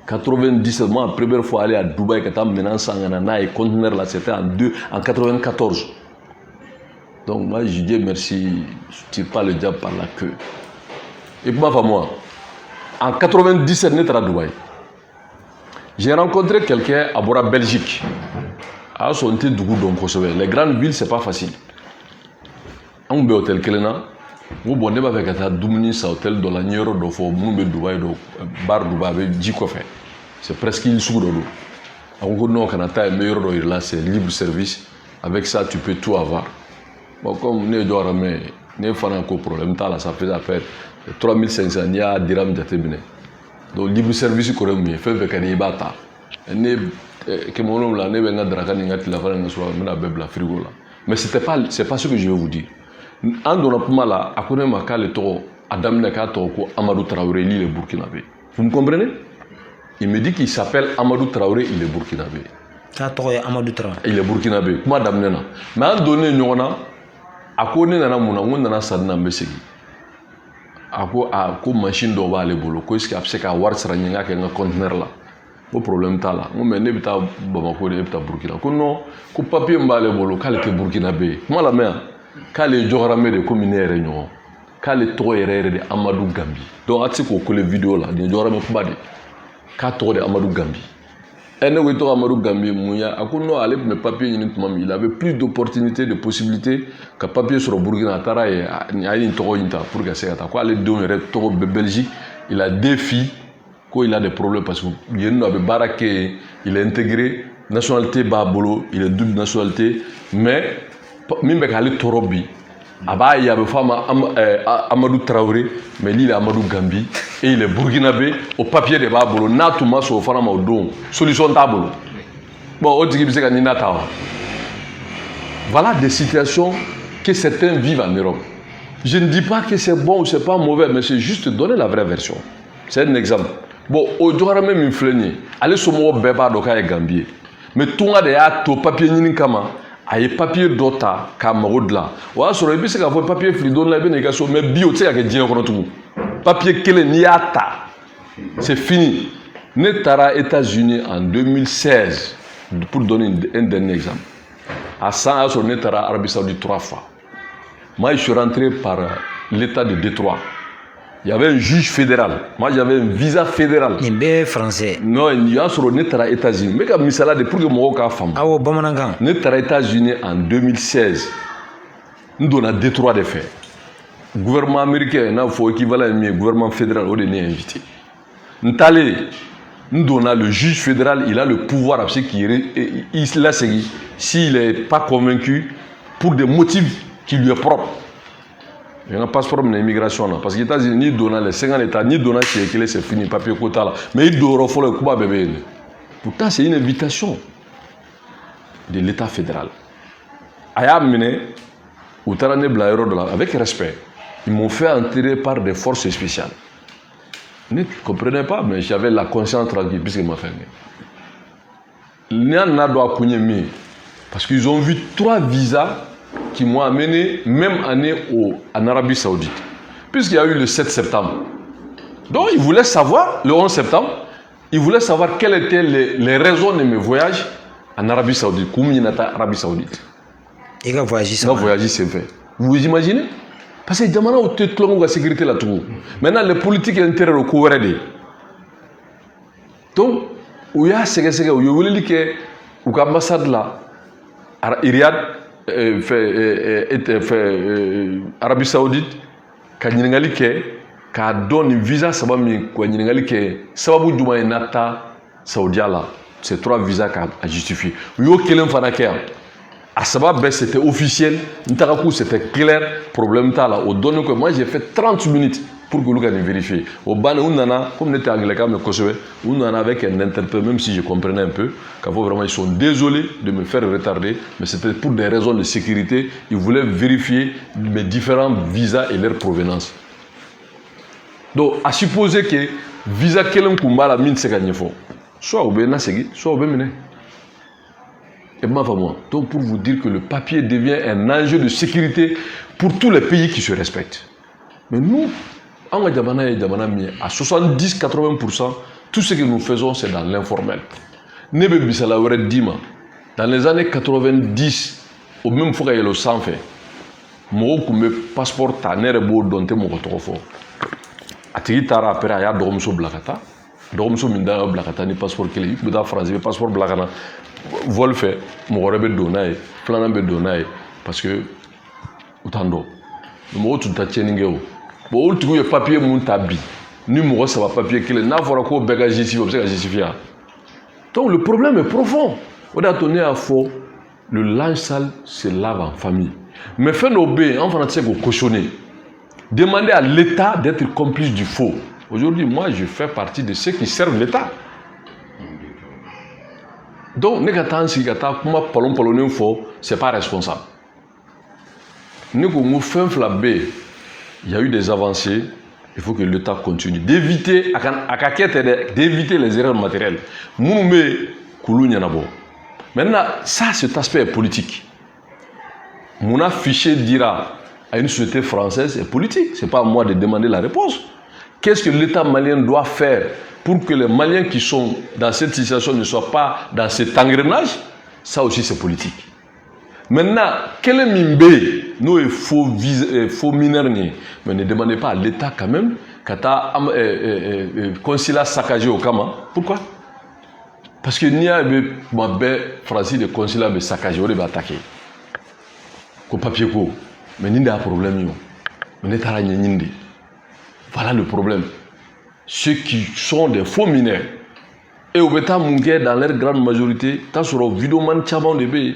97 moi la première fois aller à Dubaï ka taa minɛn san ka na n'a ye conteneur là c'était en 94 donc moi je dis merci je tire pas le diable par la queue et puis ma femme moi en 97 ne taara Dubaï j'ai rencontré quelqu'un à bɔra Belgique a y'a sɔrɔ n tɛ dugu dɔn kosɛbɛ les grandes villes c'est pas facile an bɛ hôtel kelen na n ko bon ne b'a fɛ ka taa dumuni san hôtel dɔ la n ye yɔrɔ dɔ fɔ minnu bɛ Dubaï dɔ bar Dubaï a bɛ ji kɔfɛ c'est presque île sugu dɔ don a ko non kana taa yen n bɛ yɔrɔ dɔ yira la c'est libre service avec ça tu peux tout avoir bon comme ne ye jɔyɔrɔ mɛn ne fana ko problème t'a la ça fait affaire 3500 n'i y'a dirham jateminɛ donc libre service kɔrɔ ye mun ye fɛn fɛn ka di i b'a ta ne kɛmɛ wolonwula ne bɛ n ka daraka ni n ka tilafana ni n ka surafana n bɛna bɛɛ bila frigo la mais c'est pas ce que je veux vous dire an donna kuma la a ko ne ma k'ale tɔgɔ a daminɛ k'a tɔgɔ ko Amadou Traoré il est burkinabé vous me comprenez il me dit qu'il s'appelle Amadou Traoré il est burkinabé k'a tɔgɔ ye Amadou Traoré il est burkinabé kuma daminɛ na mais an donnen ɲɔgɔn na a ko ne nana mun na n ko n nana sanni na n bɛ segin a ko machine dɔ b'ale bolo ko est ce que a bɛ se ka wari sara n ye n k'a kɛ n ka conteneur la ko problème t'a la n ko mais ne bɛ taa Bamako de e bɛ taa Burkina ko non ko papier min b'ale bolo k'ale tɛ burkinabé ye kuma lamɛn yan k'ale ye jɔgɔrame de komi ne yɛrɛ ɲɔgɔn k'ale tɔgɔ yɛrɛ de Amadou Gambi donc a tɛ se k'o coller vidéo la nin ye jɔgɔrame kuma de k'a tɔgɔ de Amadou Gambi ne ko i tɔgɔ Amadou Gambi mun ya a ko non ale tun bɛ papier ɲini tuma min il avait plus d'opportunités de possibilités ka papier sɔrɔ Burkina a taara yen a ye nin tɔgɔ in ta pour que ka se ka taa ko ale denw yɛrɛ tɔgɔ bɛ Belgique il a deux filles ko il a des problèmes parce que yen nɔ a bɛ baara kɛ yen il est intégré nationalité b'a bolo il est double nationalité mais min bɛ k'ale tɔɔrɔ bi a b'a ye a bɛ fɔ a ma Amadou Traoré mais lui il est Amadou Gambi et il est burkinabé o papier de b'a bolo n'a tun ma sɔn o fana ma o don solution t'a bolo bon o tigi bɛ se ka nina ta wa voilà des situations que certains vivent en Europe je ne dis pas que c'est bon ou c'est pas mauvais mais c'est juste donner la vraie version c'est un exemple bon o jɔyɔrɔmɛ min filɛ nin ye ale somɔgɔw bɛɛ b'a dɔn k'a ye Gambi ye mais tunga de y'a to papier ɲini kama a ye papier dɔ ta k'a mago dilan o y'a sɔrɔ i bɛ se k'a fɔ papier fili don la i bɛ na i ka so mais bi o tɛ se ka kɛ diɲɛ kɔnɔ tugun papier kelen n'i y'a ta c'est fini ne taara États-Unis en 2016 pour donner un dernier exemple a san a y'a sɔrɔ ne taara Arabie Saoudite 3 fois moi je suis rentré par l'état de Détroit. Il y avait un juge fédéral. Moi, j'avais un visa fédéral. Nin bɛɛ français. Non, il y a sɔrɔ ne taara États-Unis. N bɛ ka misala de pour que mɔgɔw k'a faamu. Awɔ, bamanankan. Ne taara États-Unis en 2016. N donna Détroit de fɛ. Gouvernement américain n'a fɔ équivalent ye min ye gouvernement fédéral o de ne invité. N taalen n donna le juge fédéral il a le pouvoir a bɛ se k'i lasegin s'il est pas convaincu pour des motifs qui lui est propre. Il y a un passeport de l'immigration là. Parce que les États-Unis, ni donnent les 50 États, ni donnent chez eux, c'est fini, papier quota là. Mais ils donnent le coup bébé. Pourtant, c'est une invitation de l'État fédéral. Aya mené, ou Tarane Blairo avec respect. Ils m'ont fait entrer par des forces spéciales. Ne comprenez pas, mais j'avais la conscience tranquille puisqu'ils m'ont fait. Parce qu'ils ont vu 3 visas qui m'ont amené même année en Arabie Saoudite. puisqu'il y a eu le 7 septembre. Donc il voulait savoir, le 11 septembre, il voulait savoir quelles étaient les raisons de mes voyages en Arabie Saoudite. Arabie Saoudite. Il a voyagé ça. Il a voyagé, c'est fait. Vous imaginez? Parce que Djamana a été la sécurité là tout. Maintenant, les politiques intérieures au couvert. Donc, il y a l'ambassade là, Riyad, Arabie Saoudite, qui donne un visa, ça va sababu juma nata Saoudia là. C'est 3 visas à justifier. Il y a c'était officiel, c'était clair, problème là. Au donné que moi j'ai fait 30 minutes pour que l'on vérifie. Au ban comme n'était anglais mais on en avec un interprète, même si je comprenais un peu, vraiment ils sont désolés de me faire retarder, mais c'était pour des raisons de sécurité. Ils voulaient vérifier mes différents visas et leur provenance. Donc à supposer que visa quelqu'un kumba la mine c'est gagné fort. Soit au Bénin, soit au Bénin. Et moi, donc pour vous dire que le papier devient un enjeu de sécurité pour tous les pays qui se respectent. Mais nous, à 70-80%, tout ce que nous faisons, c'est dans l'informel. Dans les années 90, au même fois qu'il y a le sang fait, moi, je passeport, je suis dɔgɔmuso min da bila ka taa ni passeport kelen i tun bɛ taa faransi bɛ passeport bila ka na vol fɛ mɔgɔ wɛrɛ bɛ don n'a ye filanan bɛ don n'a ye parce que u t'an dɔn mɔgɔw tun ta tiɲɛni kɛ o bon olu tigiw ye papier mun ta bi ni mɔgɔ 3 papier kelen n'a fɔra k'o bɛɛ ka justifier o bɛ se ka justifier wa donc le problème est profond o de y'a to ne y'a fɔ le linge sale se lave en famille mais fɛn dɔw bɛ yen an fana tɛ se k'o cautionner demander à l'État d'être complice du faux. Aujourd'hui, moi, je fais partie de ceux qui servent l'État. Donc, c'est pas responsable. Il y a eu des avancées. Il faut que l'État continue d'éviter les erreurs matérielles. Maintenant, ça, cet aspect est politique. Mon affiché dira à une société française est politique. Ce n'est pas à moi de demander la réponse. Qu'est-ce que l'État malien doit faire pour que les Maliens qui sont dans cette situation ne soient pas dans cet engrenage? Ça aussi, c'est politique. Maintenant, quel est Mimbe? Nous, il faut mineurs. Mais ne demandez pas à l'État quand même qu'à consulat saccagé au Kama. Pourquoi? Parce que n'y a pas Francis de consulat saccagé, on va attaquer. Qu'au papier quoi? Mais il y a un problème. Voilà le problème. Ceux qui sont des faux mineurs, et au Beta Munguer, dans leur grande majorité, tu as sur le vidéoman Tchaban de B,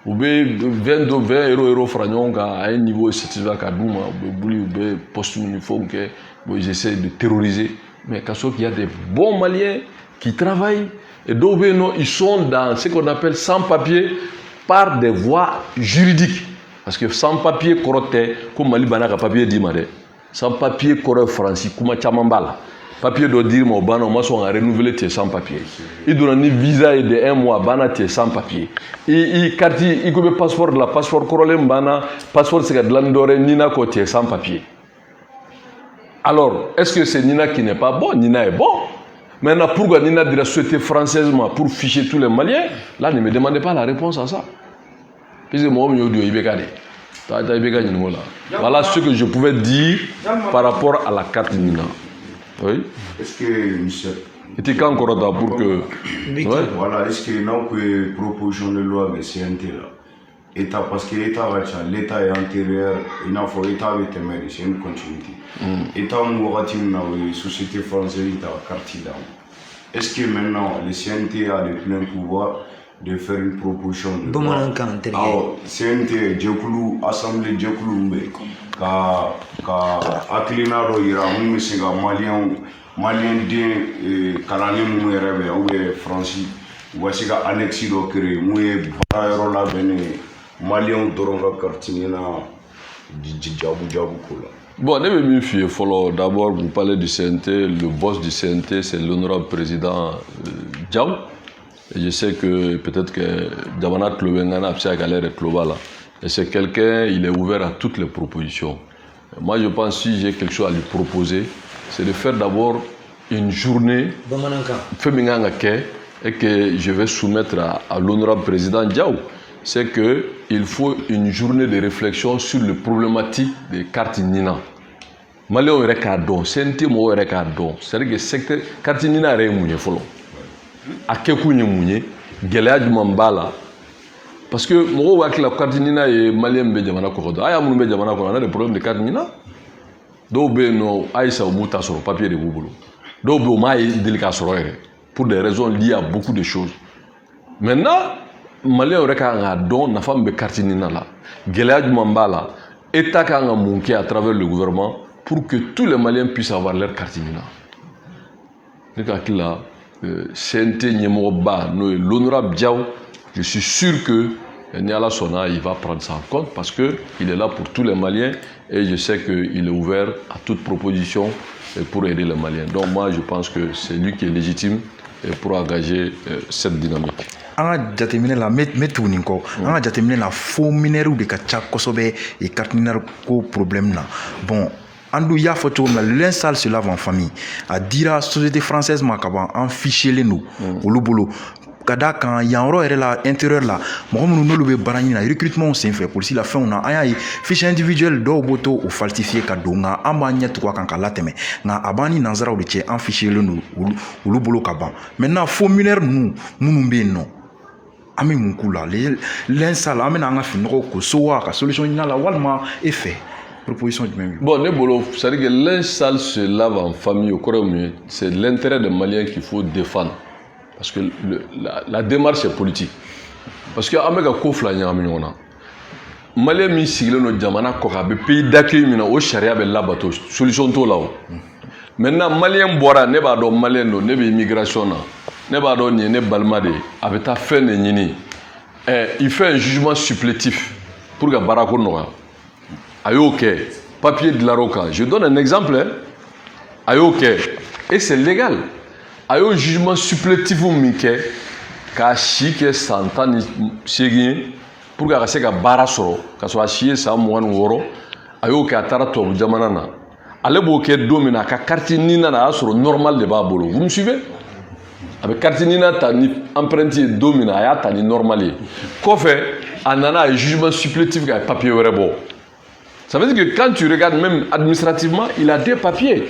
ou B 20 euros francs à un niveau esthétique à Douma, ou B post uniforme, ils essaient de terroriser. Mais il y a des bons Maliens qui travaillent, et d'autres, ils sont dans ce qu'on appelle sans-papiers par des voies juridiques. Parce que sans-papier, comme Mali Banaka papier dit, sans papier correct français kuma chamambala papier doit dire mon bana moi sont à renouveler tes sans papier il donne un visa de 1 mois bana tes sans papier il carte il comme passeport de la passeport corolem bana passeport c'est de l'andoré nina côté sans papier. Alors est-ce que c'est Nina qui n'est pas bon? Nina est bon. Maintenant pourquoi Nina de la société française pour ficher tous les Maliens? Là ne me demandez pas la réponse à ça. Puisque moi je dis ibekade. Voilà ce que je pouvais dire par rapport à la carte Nina. Oui. Est-ce que, Michel, était quand encore là pour que. Ouais. Voilà, est-ce que nous que proposition de loi de CNT là, État parce que l'État est antérieur, il n'a pas l'État avec les maires, c'est une continuité. État une société française, l'État carte là. Est-ce que maintenant le CNT a le plein pouvoir de faire une proposition de loi? CNT, Djekoulou, Assemblée Djekoulou, ka akilina ro ira mun se ga malien de kalane mu rebe ou franci wasi ga annexi do créer mu bara la bene malien doron ga kartinina jabu kola. Bon, d'abord, vous parlez du CNT. Le boss du CNT, c'est l'honorable président Diaw. Et je sais que peut-être que Djamana Tlobengana a galère globale. Et c'est quelqu'un, il est ouvert à toutes les propositions. Moi, je pense que si j'ai quelque chose à lui proposer, c'est de faire d'abord une journée et que je vais soumettre à l'honorable président Diaw. C'est qu'il faut une journée de réflexion sur les problématiques des cartes Nina. Malio est recadon, CNT mo est recadon. C'est-à-dire que secteur carte Nina est mouillé follow. À Kekou mouillé, Gelad Mambala. Parce que moi, avec la carte Nina et Malien Bedjamana Korodo, Aya Mounou Bedjamana Korodo, on a des problèmes de carte Nina. Donc, no Aïssa ou Mouta sur le papier de Bouboulou. Donc, on est délicat sur pour des raisons liées à beaucoup de choses. Maintenant, Malien aurait qu'un don, la femme de carte Nina là. Gelad Mambala, État qui a manqué à travers le gouvernement pour que tous les Maliens puissent avoir leur carte Nina. Donc, là, CNT Nyemoba, l'honorable Diaw, je suis sûr que Niala Sona, il va prendre ça en compte parce qu'il est là pour tous les Maliens et je sais qu'il est ouvert à toute proposition pour aider les Maliens. Donc moi, je pense que c'est lui qui est légitime pour engager cette dynamique. Anga jateminɛ la me tuguni kɔ an ka jateminɛ la faux minɛriw de ka ca kosɛbɛ et carte minɛre ko problème na bon Andou y'a fait tout le linge sale se lave en famille. A dira société française ma kaban en fichier les nous au boulot. Kada quand y a un rôle là intérieur là, moi nous nous le barani recrutement c'est fait pour si la fin on a un fichier individuel do boto ou falsifié kadonga amanya to kan kala teme na abani nanzara ou le en fichier le nous au boulot kaban. Maintenant formulaire nous be non. Ami mon kula les linge sale amena nga fin ko soa ka solution ina la walma effet. Proposition du même. Bon, c'est-à-dire que linge sale se lave en famille au Corée, c'est l'intérêt des Maliens qu'il faut défendre. Parce que la démarche est politique. Parce que Amérique a kofla nyamina. Maliens mi sigile no jamana koka be pays d'accueil mina o charia be labato solution to là. Maintenant Maliens boira ne ba do Maliens no ne be immigration na. Ne ba do ni ne balmade abeta fait ne nyini. Il fait un jugement supplétif pour que barako no. Ayoke, papier de la roca. Je donne un exemple. Hein. Ayoke, et c'est légal. Ayo jugement supplétif ou mike, ka chique santani chégien, pour que se ka bara soro, ka soit chier sa moine woro, ayoke atara to jamanana. Ale boke domina ka carte nina na soro normal de babolo. Vous me suivez? Avec carte nina tani emprunté domina ya tani normalé. Kofe anana un jugement supplétif ka papier werebo. Ça veut dire que quand tu regardes même administrativement, il a des papiers.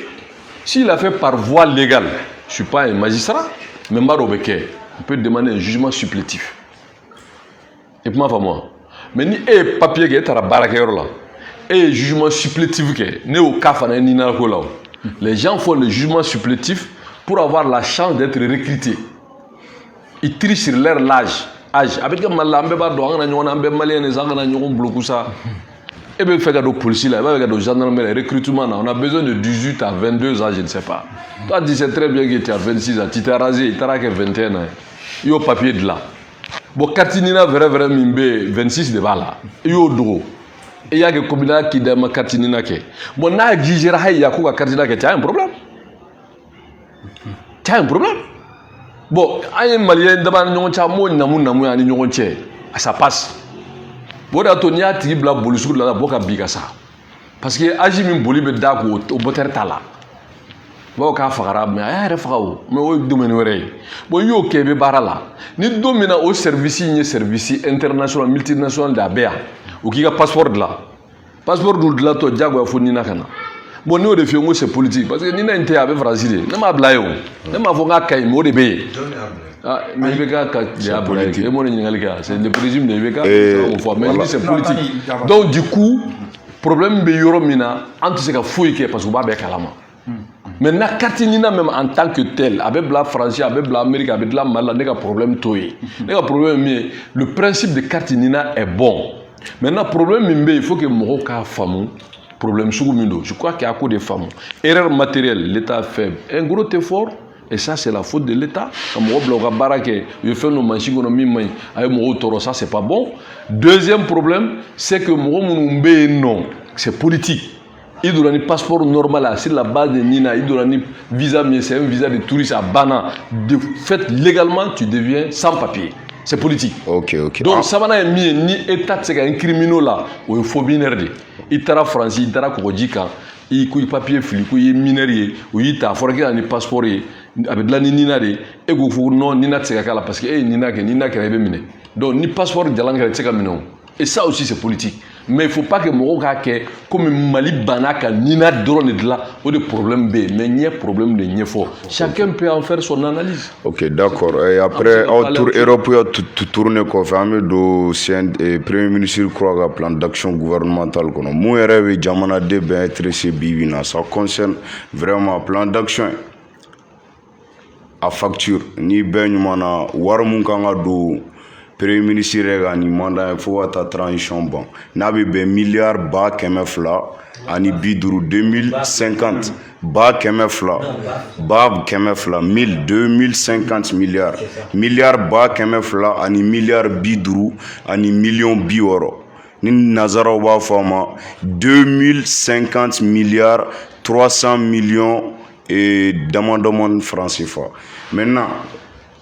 S'il a fait par voie légale, je ne suis pas un magistrat, mais on peut demander un jugement supplétif. Et puis moi. Mais ni papier qui est à la barre là, et jugement supplétif qui est né au café nina là. Les gens font le jugement supplétif pour avoir la chance d'être recrutés. Ils trichent sur leur âge. Avec le malambe on et bien, fait que policiers là, avec les gendarmerie, recrutement, on a besoin de 18 à 22 ans, je ne sais pas. Toi, tu sais très bien que tu as 26 ans, tu t'es rasé, tu as 21 ans. Il y a papier de là. Bon, Katinina, vraiment, 26 de là. Il y a droit. Et il y a des combinats qui demandent Katinina. Bon, on a exigé qu'il y a Katinina, tu as un problème. Tu as un problème. Bon, il y a un Malien qui ça passe. Boda to nya tigi bla bolisu la boka bigasa parce que aji min boli be da ko o boter tala bo ka fagara mais ay refawo mais o domaine wéré bo yo kebe barala ni domina au service ni service international multinational da bea o ki ga passeport de la to jago fo ni nakana bon ni o de fi ngo c'est politique parce que ni na inte abe fragile na ma blayo na ma fo nga kay mo de be ah, mais c'est le présume de Ibeka, mais c'est politique. Donc du coup, problème de Yoromina, entre ce qu'il faut parce que va bien calama. Maintenant, Katinina même en tant que tel, avec la France, avec l'Amérique, avec la Mali, n'est pas problème toy. N'est pas problème mais le principe de Katinina est bon. Maintenant, problème il faut que Moroka famu. Problème sur Mundo. Je crois qu'il y a beaucoup de femmes. Erreur matérielle, l'État fait un gros effort. Et ça, c'est la faute de l'État. Comme on fait nos machines, ça, c'est pas bon. Deuxième problème, c'est que non, c'est politique. Il doit avoir un passeport normal sur la base de Nina. Il doit avoir un visa, mais c'est un visa de touriste à Bana. De fait, légalement, tu deviens sans papier. c'est politique. Ok. Donc ça va ni état c'est un criminel là ou un faux mineur de. Il tara France, il tara kodjika, il couille papier fili, couille mineur ou il t'a forqué un passeport avec de la nina de et go fou non nina c'est kala parce que nina que rebe miné. Donc ni passeport de langue c'est comme non. Et ça aussi c'est politique. Mais il ne faut pas que mon comme Mali Banaka, Nina drone de là, ou des problèmes B, mais il y a problème de Niefo. Chacun peut en faire son analyse. Ok, d'accord. Et après, autour européen, tout tourne quoi, famille de Premier ministre croit un plan d'action gouvernemental. Mon rêve, Jamana de bien être chez Bibina. Ça concerne vraiment plan d'action. À facture, ni ben mana, warmunkanga do. Premier ministre ni mandat faut ta transition bon n'a be milliard ba kɛmɛ fila ani bi duuru 2050 ba kɛmɛ fila ba kɛmɛ fila 2050 milliard ba kɛmɛ fila ani milliard bi duuru ani million bi wɔɔrɔ ni nazaraw b'a fɔ ma 2050 milliards 300 millions et damadamani francs CFA. Maintenant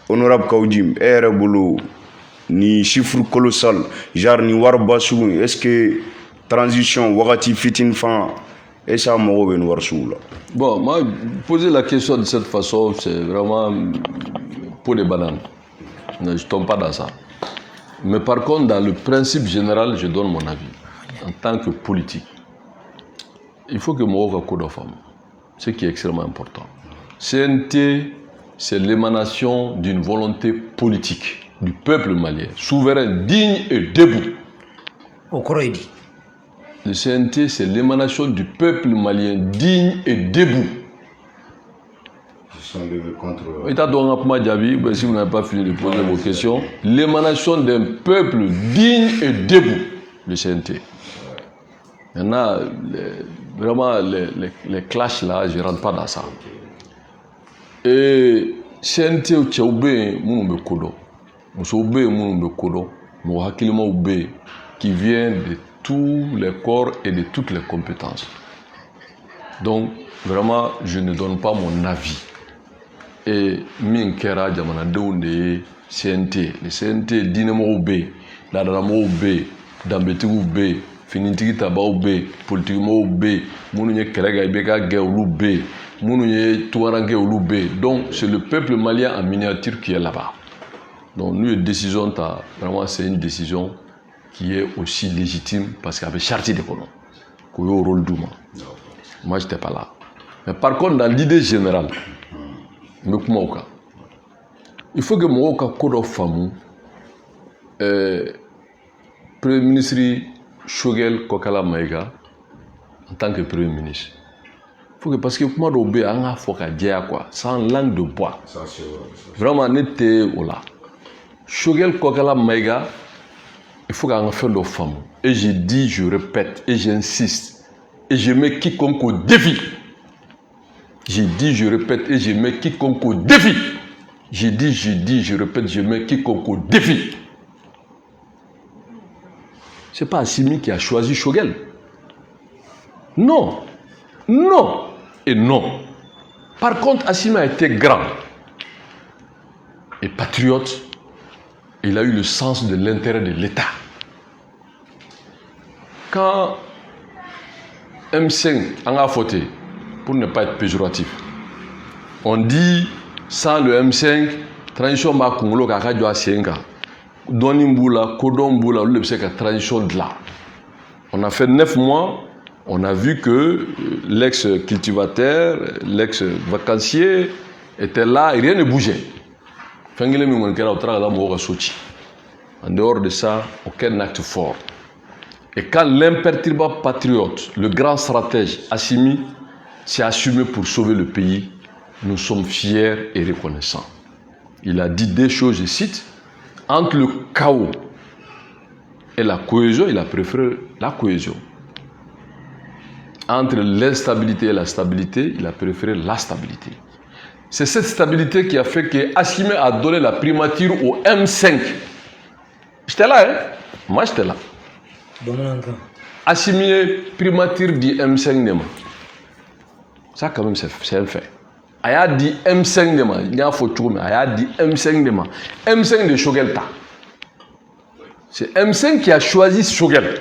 honorable Kaoudim yɛrɛ bolo ni chiffre colossal genre ni warba sugu est-ce que transition wagati fitin fan et ça mo ben war sugu la. Bon, moi poser la question de cette façon c'est vraiment pour des bananes. Je tombe pas dans ça. Mais par contre dans le principe général, je donne mon avis en tant que politique. Il faut que Moroka code femme, ce qui est extrêmement important. CNT, c'est l'émanation d'une volonté politique du peuple malien, souverain, digne et debout. Le CNT, c'est l'émanation du peuple malien, digne et debout. Si vous n'avez pas fini de poser vos questions, l'émanation d'un peuple digne et debout, le CNT. Maintenant, vraiment, les clashs là, je ne rentre pas dans ça. Et CNT, au Tchaoubé, mon kodo. Moussoubé, mon kodo. Mon hakilima oubé, qui vient de tous les corps et de toutes les compétences. Donc, vraiment, je ne donne pas mon avis. Et Minkera, Djamanadou, CNT, le CNT, Dynamo oubé, Ladaramo oubé, Dambeti oubé, Finitiki Taba oubé, Politiquement oubé, Mounouye Kerega Ibeka Gé oubé, Mounouye Touarangue oubé. Donc, c'est le peuple malien en miniature qui est là-bas. Donc, nous, décision, vraiment, c'est une décision qui est aussi légitime parce qu'il y avait charté de colons. Qu'il y a au rôle d'Ouma. Moi, je n'étais pas là. Mais par contre, dans l'idée générale, il faut que Moroka Kodo Famou, Premier ministre Shogel Kokala Maïga, en tant que Premier ministre, faut que parce que comment d'obé anga foka dia quoi, sans langue de bois. Vraiment n'était là. Shogel Kokala Maïga, il faut qu'on fasse nos femmes. Et je dis, je répète, et j'insiste, et je mets quiconque au défi. J'ai dit, je répète, et je mets quiconque au défi. J'ai dit, je répète, je mets quiconque au défi. Ce n'est pas Assimi qui a choisi Shogel. Non. Non. Et non. Par contre, Assimi a été grand et patriote. Il a eu le sens de l'intérêt de l'État. Quand M5 a voté, pour ne pas être péjoratif, on dit sans le M5, transition ma Congolo kaka jo asienga. Donimboula, Kodomboula, le transition de là. On a fait 9 mois, on a vu que l'ex-cultivateur, l'ex-vacancier était là et rien ne bougeait. En dehors de ça, aucun acte fort. Et quand l'imperturbable patriote, le grand stratège Assimi, s'est assumé pour sauver le pays, nous sommes fiers et reconnaissants. Il a dit des choses, je cite, entre le chaos et la cohésion, il a préféré la cohésion. Entre l'instabilité et la stabilité, il a préféré la stabilité. C'est cette stabilité qui a fait que Assimi a donné la primature au M5. J'étais là, hein? Moi, j'étais là. Assimi est primature du M5 Nema. Ça, quand même, c'est un fait. Il a dit M5 Nema. Il y a une photo, mais il a dit M5 Nema. M5 de Shogelta. C'est M5 qui a choisi Shogel.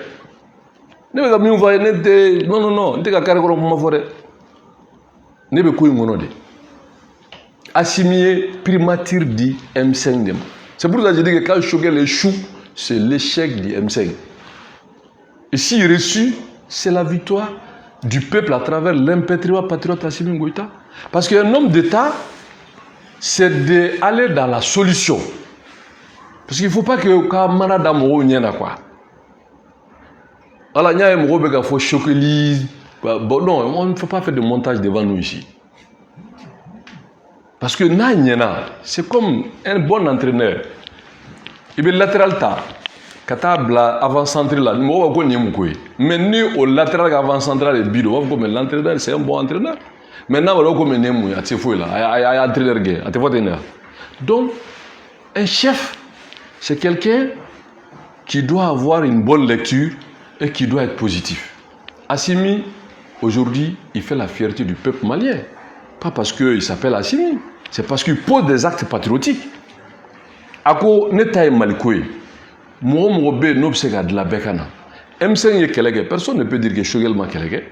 Non, non, ne ka carré ko ma fore. Ne be ko ngono de. Assimier primature dit M5 de. C'est pour ça que je dis que quand Shogel échoue, c'est l'échec du M5. Et s'il reçut, c'est la victoire du peuple à travers l'impétrieux patriote Assimi Goïta. Parce qu'un homme d'État, c'est d'aller dans la solution. Parce qu'il ne faut pas que Kamara Damoro n'y ait quoi. Alors, il y a un mot qui faut choquer. Bon, non, on ne faut pas faire de montage devant nous ici. Parce que c'est comme un bon entraîneur. Il est latéral tard. Quand tu as avant-centre là, mais ni au latéral avant-centre de Bido, l'entraîneur, c'est un bon entraîneur. Maintenant, on va entraîneur. Donc, un chef, c'est quelqu'un qui doit avoir une bonne lecture et qui doit être positif. Assimi, aujourd'hui, il fait la fierté du peuple malien. Pas parce qu'il s'appelle Assimi, c'est parce qu'il pose des actes patriotiques. Ako neta malikoy. Personne ne peut dire que Shogel m'a keleke.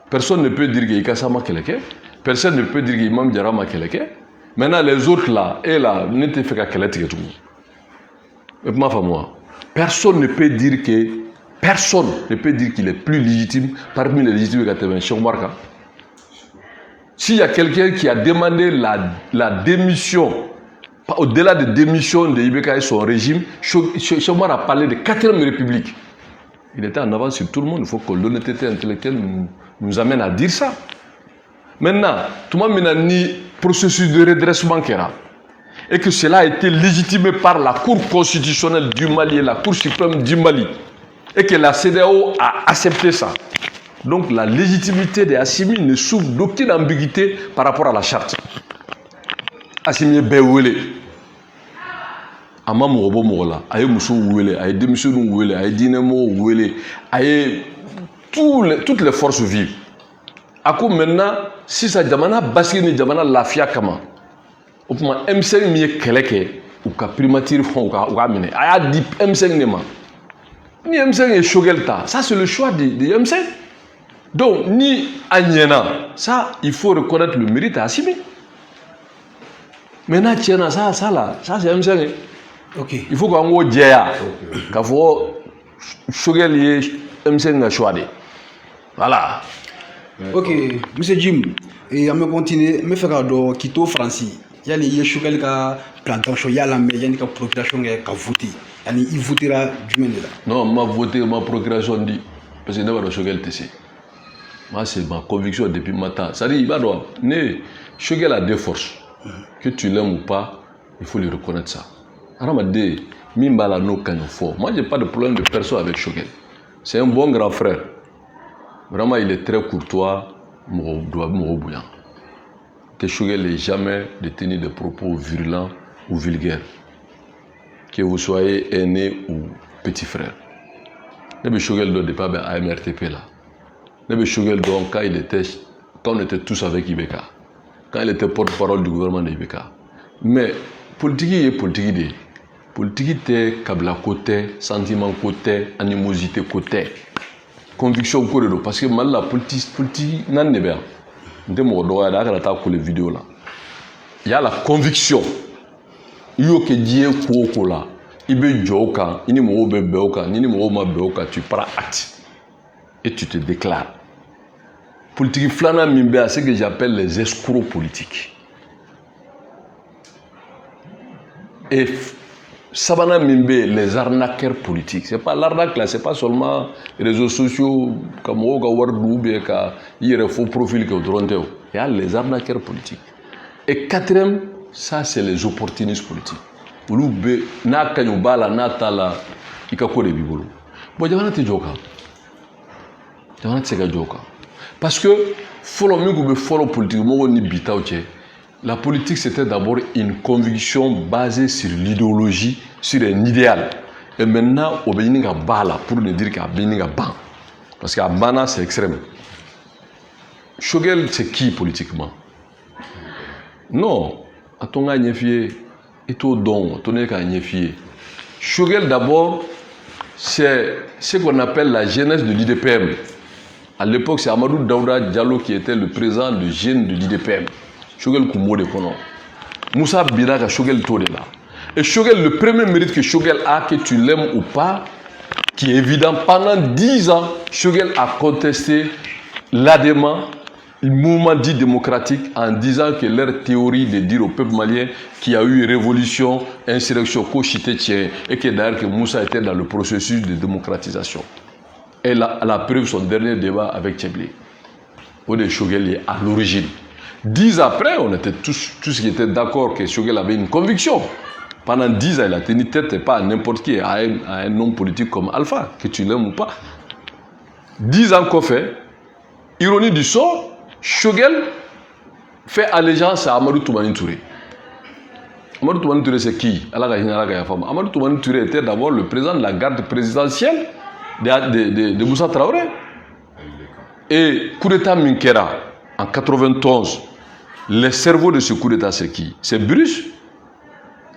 Personne ne peut dire que Ikasa m'a keleke. Personne ne peut dire que Imam Diarra m'a keleke. Maintenant, les autres là, et là, n'étaient fait qu'à keleke tout. Personne ne peut dire qu'il est plus légitime parmi les légitimes 80. S'il y a quelqu'un qui a demandé la démission, au-delà de démission de Ibeka et son régime, Chomar a parlé de 4e République. Il était en avance sur tout le monde. Il faut que l'honnêteté intellectuelle nous amène à dire ça. Maintenant, tout le monde a ni processus de redressement qui est et que cela a été légitimé par la Cour constitutionnelle du Mali et la Cour suprême du Mali et que la CEDEAO a accepté ça. Donc la légitimité de Assimi ne souffre d'aucune ambiguïté par rapport à la charte. Assimi Bewele. Ama Morobo Morola, Aye Moussou Ouele, Aye Demission Ouele, Aye Dinemo Ouele, Aye toutes les forces vives. Ako maintenant, si ça Djamana Baski ni Djamana Lafia Kama, au point M5 miye Keleke, ou ka primature ou ka mine, Aye dit M5 Nema. Ni M5 et Shogelta, ça c'est le choix de M5. Donc, ni Agnena, ça, il faut reconnaître le mérite à Assimi. Maintenant, Tiena, ça c'est M5. Ok. Il faut qu'on ait Djéa, qu'il faut Shogel et M5 choisi. Voilà. Ok, monsieur Jim, et on va continuer, je vais faire de Quito, France. Il y a les Shogel qui ont plantation, il y a la procuration qui a voté. Il votera du même là. Non, ma voté, ma procuration dit, parce que je n'ai pas de Shogel ici. Moi, c'est ma conviction depuis le matin. Ça dit, Shogel a deux forces. Que tu l'aimes ou pas, il faut lui reconnaître ça. Moi, je n'ai pas de problème de personne avec Shogel. C'est un bon grand frère. Vraiment, il est très courtois, bouillant. Que Shogel n'ait jamais détenu des propos virulents ou vulgaires. Que vous soyez aîné ou petit frère. Ne Shogel ne pas à MRTP là. Ne Shogel donc quand on était tous avec Ibeka. Quand il était porte-parole du gouvernement de Ibeka. Mais politique est politique. Politique est kabla côté, sentiment côté, animosité côté, conviction côté. Parce que mal la politique n'en est pas. Il y a la conviction. Il y a que Dieu est là. Il y a tu prends acte et tu te déclares. Politique flana mimbe, c'est ce que j'appelle les escrocs politiques. Et Sabana Mimbe, les arnaqueurs politiques. C'est pas l'arnaque là, c'est pas seulement les réseaux sociaux, comme il y a faux profils qui ont il y a les arnaqueurs politiques. Et quatrième, ça c'est les opportunistes politiques. Na kanyubala na tala ikakore bibolo. Bon, j'avais un joka. J'avais un joka. Parce que follow me follow politique, moi ni bita la politique, c'était d'abord une conviction basée sur l'idéologie, sur un idéal. Et maintenant, on va y bala pour ne dire qu'à ban. Parce qu'à bana, c'est extrême. Shogel, c'est qui politiquement? Non. À ton gagné fier, et ton don, ton gagné fier. Shogel, d'abord, c'est ce qu'on appelle la genèse de l'IDPM. À l'époque, c'est Amadou Daouda Diallo qui était le président de gène de l'IDPM. Shogel Koumo de Kono. Moussa Biraka Shogel Todela. Et Shogel, le premier mérite que Shogel a, que tu l'aimes ou pas, qui est évident, pendant 10 ans, Shogel a contesté l'ADEMA, le mouvement dit démocratique, en disant que leur théorie de dire au peuple malien qu'il y a eu révolution, insurrection, cochité, et que d'ailleurs que Moussa était dans le processus de démocratisation. Et la preuve, son dernier débat avec Tcheblé. Ode Shogel est à l'origine. 10 ans après, on était tous qui étaient d'accord que Shogel avait une conviction. Pendant 10 ans, il a tenu tête, et pas à n'importe qui, à un homme politique comme Alpha, que tu l'aimes ou pas. 10 ans qu'on fait, ironie du sort, Shogel fait allégeance à Amadou Toumani Touré. Amadou Toumani Touré, c'est qui? Amadou Toumani Touré était d'abord le président de la garde présidentielle de Moussa Traoré. Et coup d'État Minkera, en 91, le cerveau de ce coup d'État, c'est qui? C'est Bruce,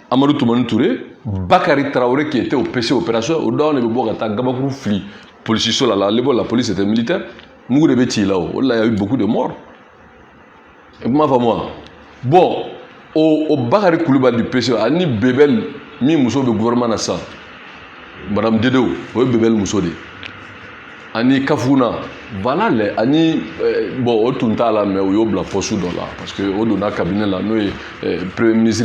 Amadou Toumani Touré, Bakary Traoré qui était au PC opération, au down et au Bogata, Gabakou Fli, police la police était militaire, Mougou de Béti là-haut, là il y a eu beaucoup de morts. Et moi, bon, au Bakary Kouliba du PC, Ani Bebel, mi Mousso de gouvernement na ça, Madame Dedeo, oui Bebel Mousso de. Ani Kafuna, voilà les Ani, bon, au Tunta là, mais au Yobla Fossou dans là, parce que au Dona cabinet là, nous, Premier ministre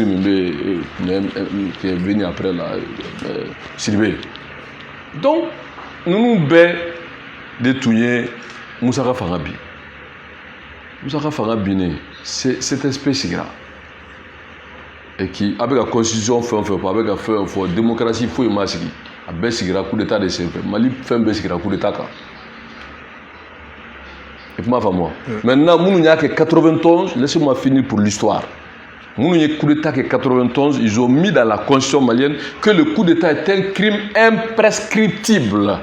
qui est venu après là, Sylvé. Donc, nous bé de touiller Moussaka Fangabi. Moussaka Fangabi, c'est cette espèce là. Et qui, avec la constitution, avec la démocratie, il faut y masquer. Avec le coup d'État de CP. Mali fait un coup d'État. Et puis, moi. Maintenant, il n'y a que 91, laissez-moi finir pour l'histoire. Il y a coup d'État que 91, ils ont mis dans la constitution malienne que le coup d'État est un crime imprescriptible.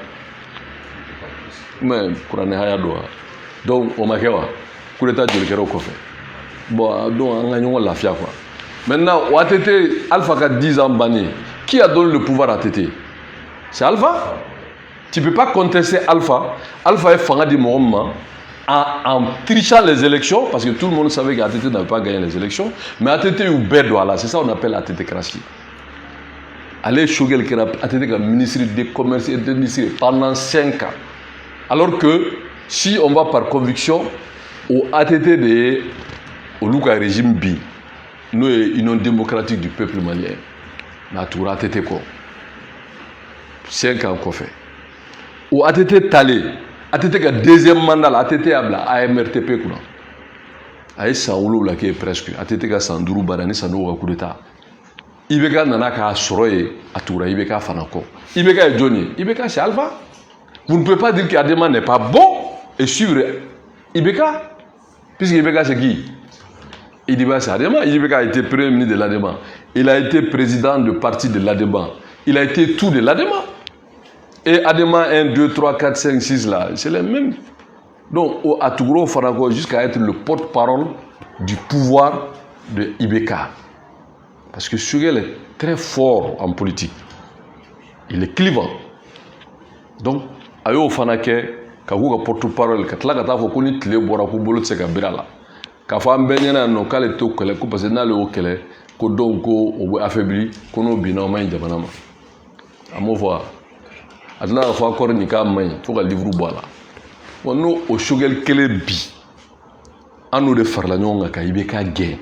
Mais, donc, on m'a dit, coup d'État de l'Équerre au coffre. Bon, donc, on a eu la fière. Maintenant, au ATT, Alpha a 10 ans banni. Qui a donné le pouvoir à ATT? C'est Alpha. Tu ne peux pas contester Alpha. Alpha est fanga du moment en trichant les élections, parce que tout le monde savait qu'ATT n'avait pas gagné les élections. Mais ATT ou Bédoala, c'est ça qu'on appelle ATT Krassi. Allez, Shogel qui a ATT comme ministre des Commerces et de l'Industrie pendant 5 ans. Alors que si on va par conviction, au ATT au Louka régime B, nous, Union démocratique du peuple malien, Natura ATT quoi. 5 ans qu'on fait. Au ATT Talé, ATT a deuxième mandat, ATT a la AMRTP quoi. Aïe Saoulou là qui est presque, ATT a Sandourou Barani Sandourou coup d'état. Ibeka Nanaka Soroye, Atura Ibeka Fanako. Ibeka est Johnny, Ibeka c'est Alpha. Vous ne pouvez pas dire qu'Adema n'est pas bon et suivre Ibeka, puisque Ibeka c'est qui? Idiba c'est Adema. Ibeka a été premier ministre de l'Adema. Il a été président du parti de l'Adema. Il a été tout de l'Adema. Et Adema 1, 2, 3, 4, 5, 6 là, c'est les mêmes. Donc, à Tougro Farako, jusqu'à être le porte-parole du pouvoir de Ibeka. Parce que Shogel est très fort en politique. Il est clivant. Donc, Ayo Fanake, Kaouka porte-parole, Katlaka Fokoni, Tle Borakou Bolo Tseka K'a fɔ an bɛɛ ɲɛna yan nɔ k'ale t'o kɛlɛ ko parce que n'ale y'o kɛlɛ ko dɔw ko o bɛ affaibli ko n'o binna o ma ɲi jamana ma a m'o fɔ wa a tila k'a fɔ accord nin k'a ma ɲi fo ka livre bɔ a la bon n'o o Shogel kelen bi an n'o de farala ɲɔgɔn kan ka Ibeka gɛn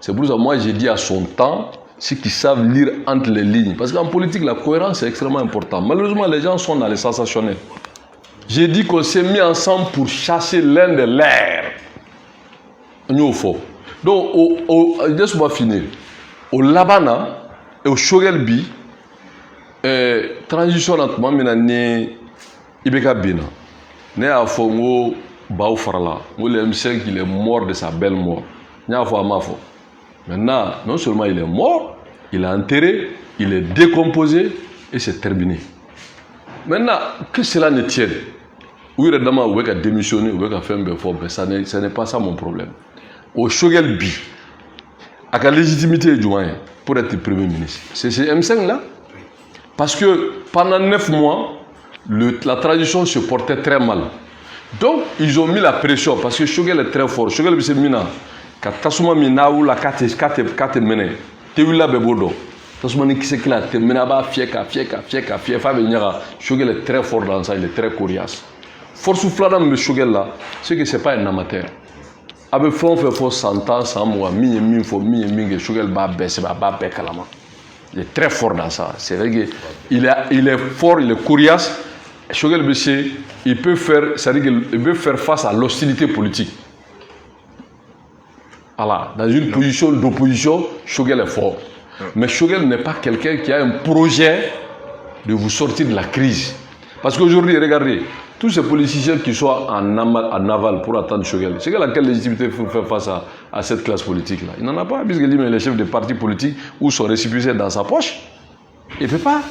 c'est pour ça moi j'ai dit à son temps ceux qui savent lire entre les lignes parce qu'en politique la cohérence est extrêmement importante malheureusement les gens sont dans les sensationnels j'ai dit qu'on s'est mis ensemble pour chasser l'un de l'air. Donc, laisse-moi finir. Au Labana et au Shogel B, transition entre moi et Ibeka Bina. Ne a fongo Baou Farala. Moi, le M5, il est mort de sa belle mort. Maintenant, non seulement il est mort, il est enterré, il est décomposé et c'est terminé. Maintenant, que cela ne tienne. Oui, redama, ou qu'à démissionner, ou qu'à faire un peu fort, mais ce n'est pas ça mon problème. Au Shogel B, à la légitimité du moyen pour être premier ministre. C'est ce M5 là. Parce que pendant 9 mois, la transition se portait très mal. Donc, ils ont mis la pression parce que Choguel est très fort. Choguel est mina. Quand Tasuma mina ou la kate mene, te willa bebodo. Tasuma ni kise kila te mena ba fieka. Fa benyara. Choguel est très fort dans ça, il est très coriace. Force flada me Choguel là, c'est que c'est pas un amateur. Avec fond fait pour 100 ans, 100 mois, mi que Choguel ba baisse ba kalama. Il est très fort dans ça. C'est vrai qu'il est fort, il est coriace. Choguel Bessé, il peut faire face à l'hostilité politique. Voilà, dans une position d'opposition, Choguel est fort. Mais Choguel n'est pas quelqu'un qui a un projet de vous sortir de la crise. Parce qu'aujourd'hui, regardez, tous ces politiciens qui sont en aval pour attendre Choguel, c'est quelle légitimité faut faire face à cette classe politique-là? Il n'en a pas, puisque lui, les chefs de partis politiques ou son récépissé dans sa poche. Il ne fait pas.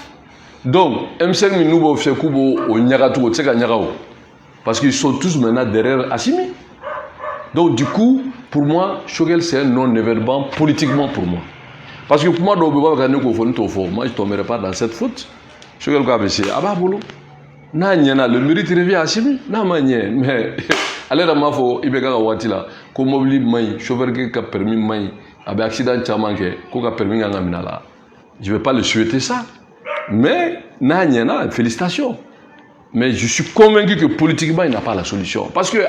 Donc, M5 Minoubo, Fekoubo, au Nyagatou, au parce qu'ils sont tous maintenant derrière Assimi. Donc, du coup, pour moi, Choguel, c'est un non-événement politiquement pour moi. Parce que pour moi, moi, je ne tomberai pas dans cette faute. Choguel, c'est Ababolo. Le mérite revient à Assimi. Mais, allez, dans ma faute, il y a Watila, comme mobile main, chauffeur qui a permis main, avec accident chamanke, qui a permis à Naminala. Je ne vais pas le souhaiter ça. Mais, félicitations. Mais je suis convaincu que politiquement, il n'a pas la solution. Parce que,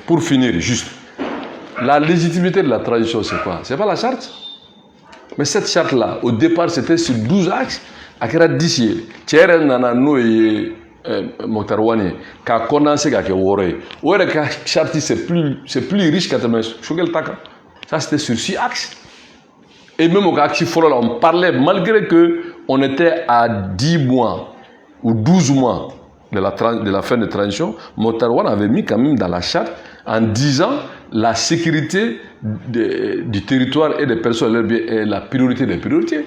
pour finir, juste, la légitimité de la transition, c'est quoi? C'est pas la charte. Mais cette charte-là, au départ, c'était sur 12 axes. Akira 10, Thierry Nana Noé Mokhtarwane, qui a condensé avec Woré. Woré, la charte, c'est plus riche qu'à Choguel Taka. Ça, c'était sur 6 axes. Et même au Axe Folola, on parlait, malgré qu'on était à 10 mois ou 12 mois de la fin de transition, Mokhtarwane avait mis quand même dans la charte en disant la sécurité du territoire et des personnes est la priorité des priorités.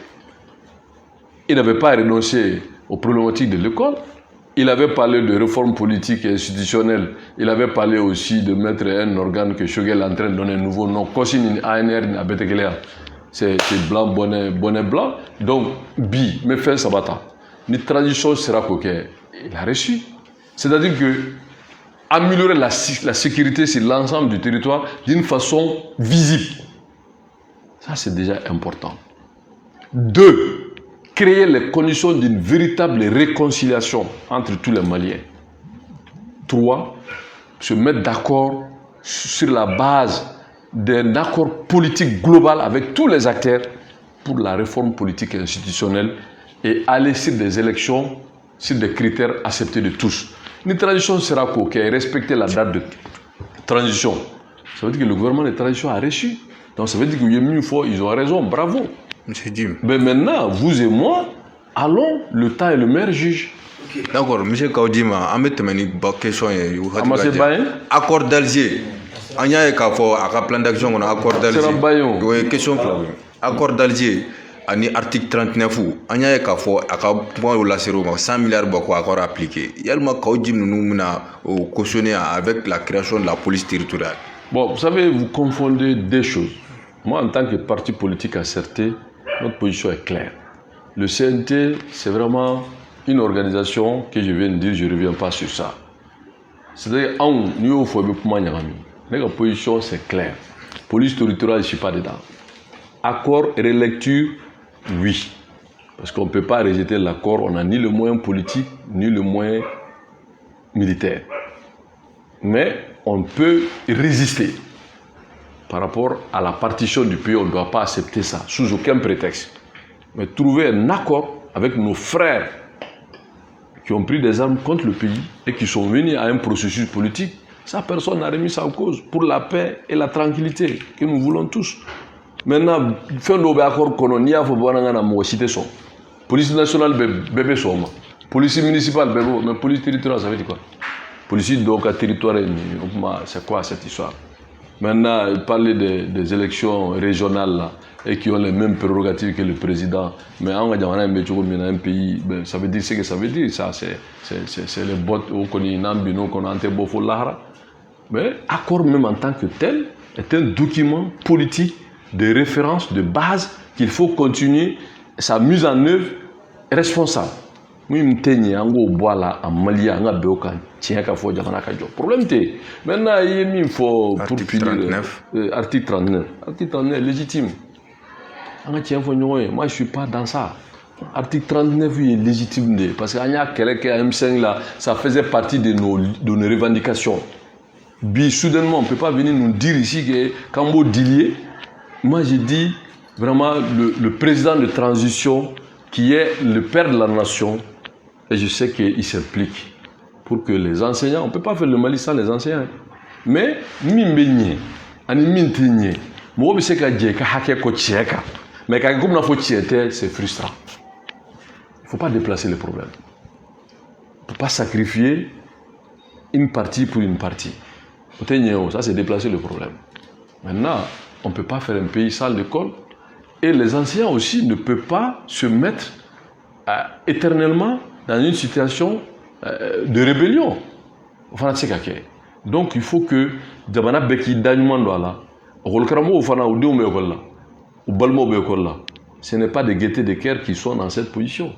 Il n'avait pas renoncé aux problématiques de l'école. Il avait parlé de réforme politique et institutionnelle. Il avait parlé aussi de mettre un organe que Choguel est en train de donner un nouveau nom, Kosin ANR à Betekelea. C'est blanc, bonnet blanc. Donc, bi, mais fin sabata. Une transition sera coquette. Il a reçu. C'est-à-dire que améliorer la sécurité sur l'ensemble du territoire d'une façon visible. Ça, c'est déjà important. 2, créer les conditions d'une véritable réconciliation entre tous les Maliens. 3, se mettre d'accord sur la base d'un accord politique global avec tous les acteurs pour la réforme politique et institutionnelle et aller sur des élections sur des critères acceptés de tous. Une transition sera quoi? Qui a respecté la date de transition. Ça veut dire que le gouvernement de transition a reçu. Donc ça veut dire qu'il y a une fois, ils ont raison, bravo. Monsieur Jim. Mais maintenant, vous et moi, allons, le temps est le meilleur juge. D'accord, monsieur Kaudima, on met une question. Accord d'Alger. On y a un plan d'action, on a accord d'Alger. Oui, question. Accord d'Alger. En article 39, on y a un point où la 100 milliards de accord appliqué. Il y a le Kaudima nous cautionné avec la création de la police territoriale. Bon, vous savez, vous confondez deux choses. Moi, en tant que parti politique asserté, notre position est claire. Le CNT, c'est vraiment une organisation que je viens de dire, je ne reviens pas sur ça. C'est-à-dire, notre position, c'est clair. Police territoriale, je ne suis pas dedans. Accord et relecture, oui. Parce qu'on ne peut pas rejeter l'accord, on n'a ni le moyen politique, ni le moyen militaire. Mais on peut résister. Par rapport à la partition du pays, on ne doit pas accepter ça, sous aucun prétexte. Mais trouver un accord avec nos frères qui ont pris des armes contre le pays et qui sont venus à un processus politique, ça, personne n'a remis ça en cause pour la paix et la tranquillité que nous voulons tous. Maintenant, fin de l'accord qu'on a fait, police nationale, bébé soma. Police municipale, bébé, mais police territoriale, ça veut dire quoi? Police donc à territoire, c'est quoi cette histoire? Maintenant, parler des élections régionales là, et qui ont les mêmes prérogatives que le président. Mais en un pays, ben, ça veut dire ce que ça veut dire. Ça, c'est les bottes qu'on a en Lahara. Mais accord même en tant que tel est un document politique de référence, de base, qu'il faut continuer sa mise en œuvre responsable min tenye ango boala en Mali anga beoka tient ka fo jamana ka jo problème té maintenant il min faut pour finir article 39 légitime anga tient fo nyoy moi je suis pas dans ça. Article 39 est légitime parce qu'il y a quelqu'un M5 là, ça faisait partie de nos revendications. Soudainement, on ne peut pas venir nous dire ici que Kambo Dilier, moi j'ai dit vraiment le président de transition qui est le père de la nation, et je sais qu'il s'implique pour que les enseignants, on ne peut pas faire le Mali sans les enseignants. Mais, Mimbenye, Animintenye, moi je sais qu'il y a un Kotieka, mais quand on a fait c'est frustrant. Il ne faut pas déplacer le problème. Il ne faut pas sacrifier une partie pour une partie. Ça, c'est déplacer le problème. Maintenant, on ne peut pas faire un pays sans l'école. Et les enseignants aussi ne peuvent pas se mettre éternellement dans une situation de rébellion. Donc, il faut que Djabana Beki Danyman Douala, ce n'est pas de gaieté de cœur qui sont dans cette position.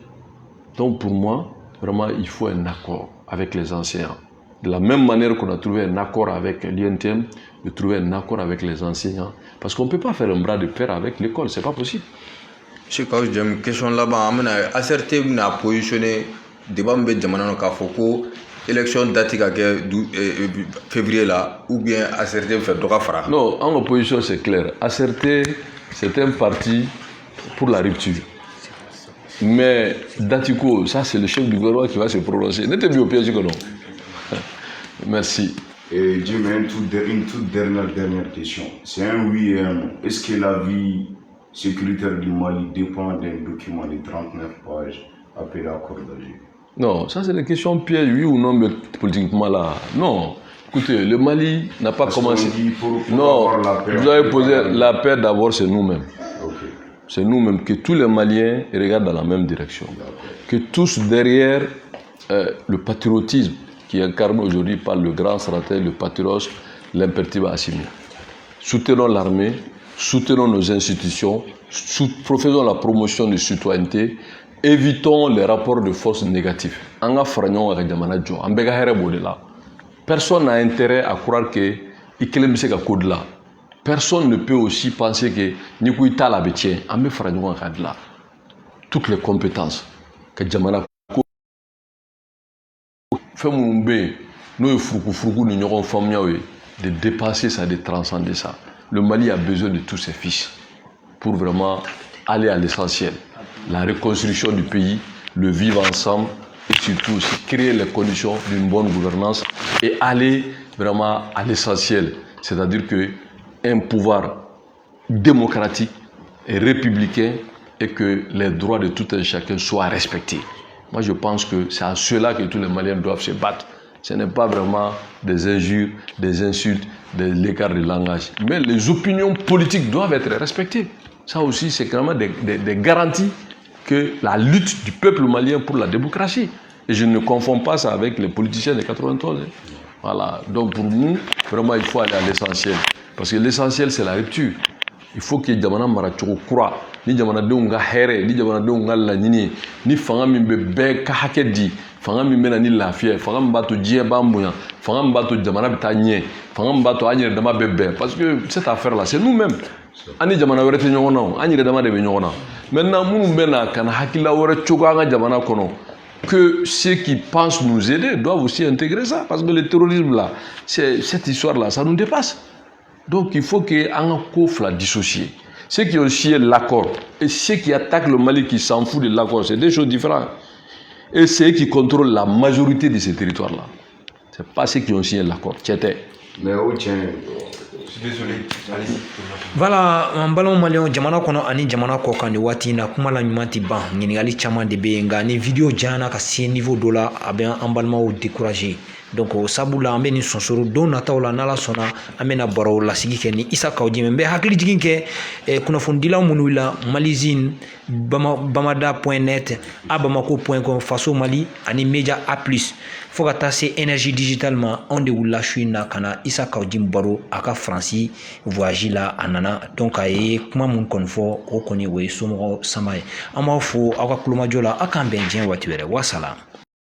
Donc pour moi, vraiment, il faut un accord avec les enseignants. De la même manière qu'on a trouvé un accord avec l'INTM, de trouver un accord avec les enseignants. Parce qu'on ne peut pas faire un bras de fer avec l'école, ce n'est pas possible. Je crois que j'ai une question là-bas. Acerté n'a positionné débat de Jamana Kafoko, élection date février là, ou bien Acerté fait droit fara. Non, en opposition c'est clair. Acerté, c'est un parti pour la rupture. Mais Datiko, ça c'est le chef du gouvernement qui va se prononcer. N'était bien au piège que non. Merci. Et Jim, une toute dernière question. C'est un oui et un non. Est-ce que la vie sécuritaire du Mali dépend d'un document de 39 pages appelé l'accord d'Alger? Non, ça c'est une question piège, oui ou non, mais politiquement là. Non. Écoutez, le Mali n'a pas commencé. Non, vous avez posé la paix d'abord, c'est nous-mêmes. C'est nous-mêmes, que tous les Maliens regardent dans la même direction. Que tous derrière le patriotisme qui est incarné aujourd'hui par le grand stratège, le patriote, l'impératif Assimi. Soutenons l'armée, soutenons nos institutions, faisons la promotion de citoyenneté, évitons les rapports de force négatifs. Personne n'a intérêt à croire que là. Personne ne peut aussi penser que Nikuita la bétien, Amé Fragnon là. Toutes les compétences que Djamana fait mon bé, nous foukou nous n'aurons famille de dépasser ça, de transcender ça. Le Mali a besoin de tous ses fils pour vraiment aller à l'essentiel. La reconstruction du pays, le vivre ensemble et surtout aussi créer les conditions d'une bonne gouvernance et aller vraiment à l'essentiel. C'est-à-dire que un pouvoir démocratique et républicain et que les droits de tout un chacun soient respectés. Moi, je pense que c'est à cela que tous les Maliens doivent se battre. Ce n'est pas vraiment des injures, des insultes, l'écart de langage. Mais les opinions politiques doivent être respectées. Ça aussi, c'est vraiment des garanties que la lutte du peuple malien pour la démocratie. Et je ne confonds pas ça avec les politiciens de 93. Voilà. Donc pour nous, vraiment, il faut aller à l'essentiel. Parce que l'essentiel, c'est la rupture. Il faut que Djamana Marachoko croit. Ni Djamana Deunga Here, ni Djamana Deunga Lanini, ni Fangami Bebe Kahakedi, Fangami Menani Lafia, Fangam Bato Djebamouya, Fangam Bato Djamana Bitanye, Fangam Bato Agnès Dama Bebe. Parce que cette affaire-là, c'est nous-mêmes. Ani Djamana Were Tenyona, Agnès Dama de Benyona. Maintenant, nous Mena, Kanahakila Were Choga Djamana Kono. Que ceux qui pensent nous aider doivent aussi intégrer ça. Parce que le terrorisme là, cette histoire-là, ça nous dépasse. Donc il faut qu'un coffre la dissocier. Ceux qui ont signé l'accord et ceux qui attaquent le Mali qui s'en foutent de l'accord, c'est deux choses différentes. Et ceux qui contrôlent la majorité de ces territoires-là. Ce n'est pas ceux qui ont signé l'accord. Mais où tiens? Je suis désolé. Allez-y. Voilà, en ballon malien, jamana kono ani jamana koka ni wati na kuma la nyumanti ban ɲininkali caman de bɛ yen nka ni video jana ka se niveau dɔ la a bɛ an balimaw décourager donc sabula an bɛ nin sɔnsoro don nataw la n'ala sɔnna an bɛna baro lasigi kɛ ni Isa Kawuji n bɛ hakili jigin kɛ kunnafonidilaw minnu wulila Malizine bamada.net abamako.com faso Mali ani Media A+, fo ka taa se énergie digitale ma anw de wulila su in na ka na Isa Kawuji baro a ka Faransi voyage la a nana donc a ye kuma mun kɔni fɔ o kɔni o ye somɔgɔw sama ye an b'aw fo aw ka kulomajɔ la aw k'an bɛn diɲɛ waati wɛrɛ wasala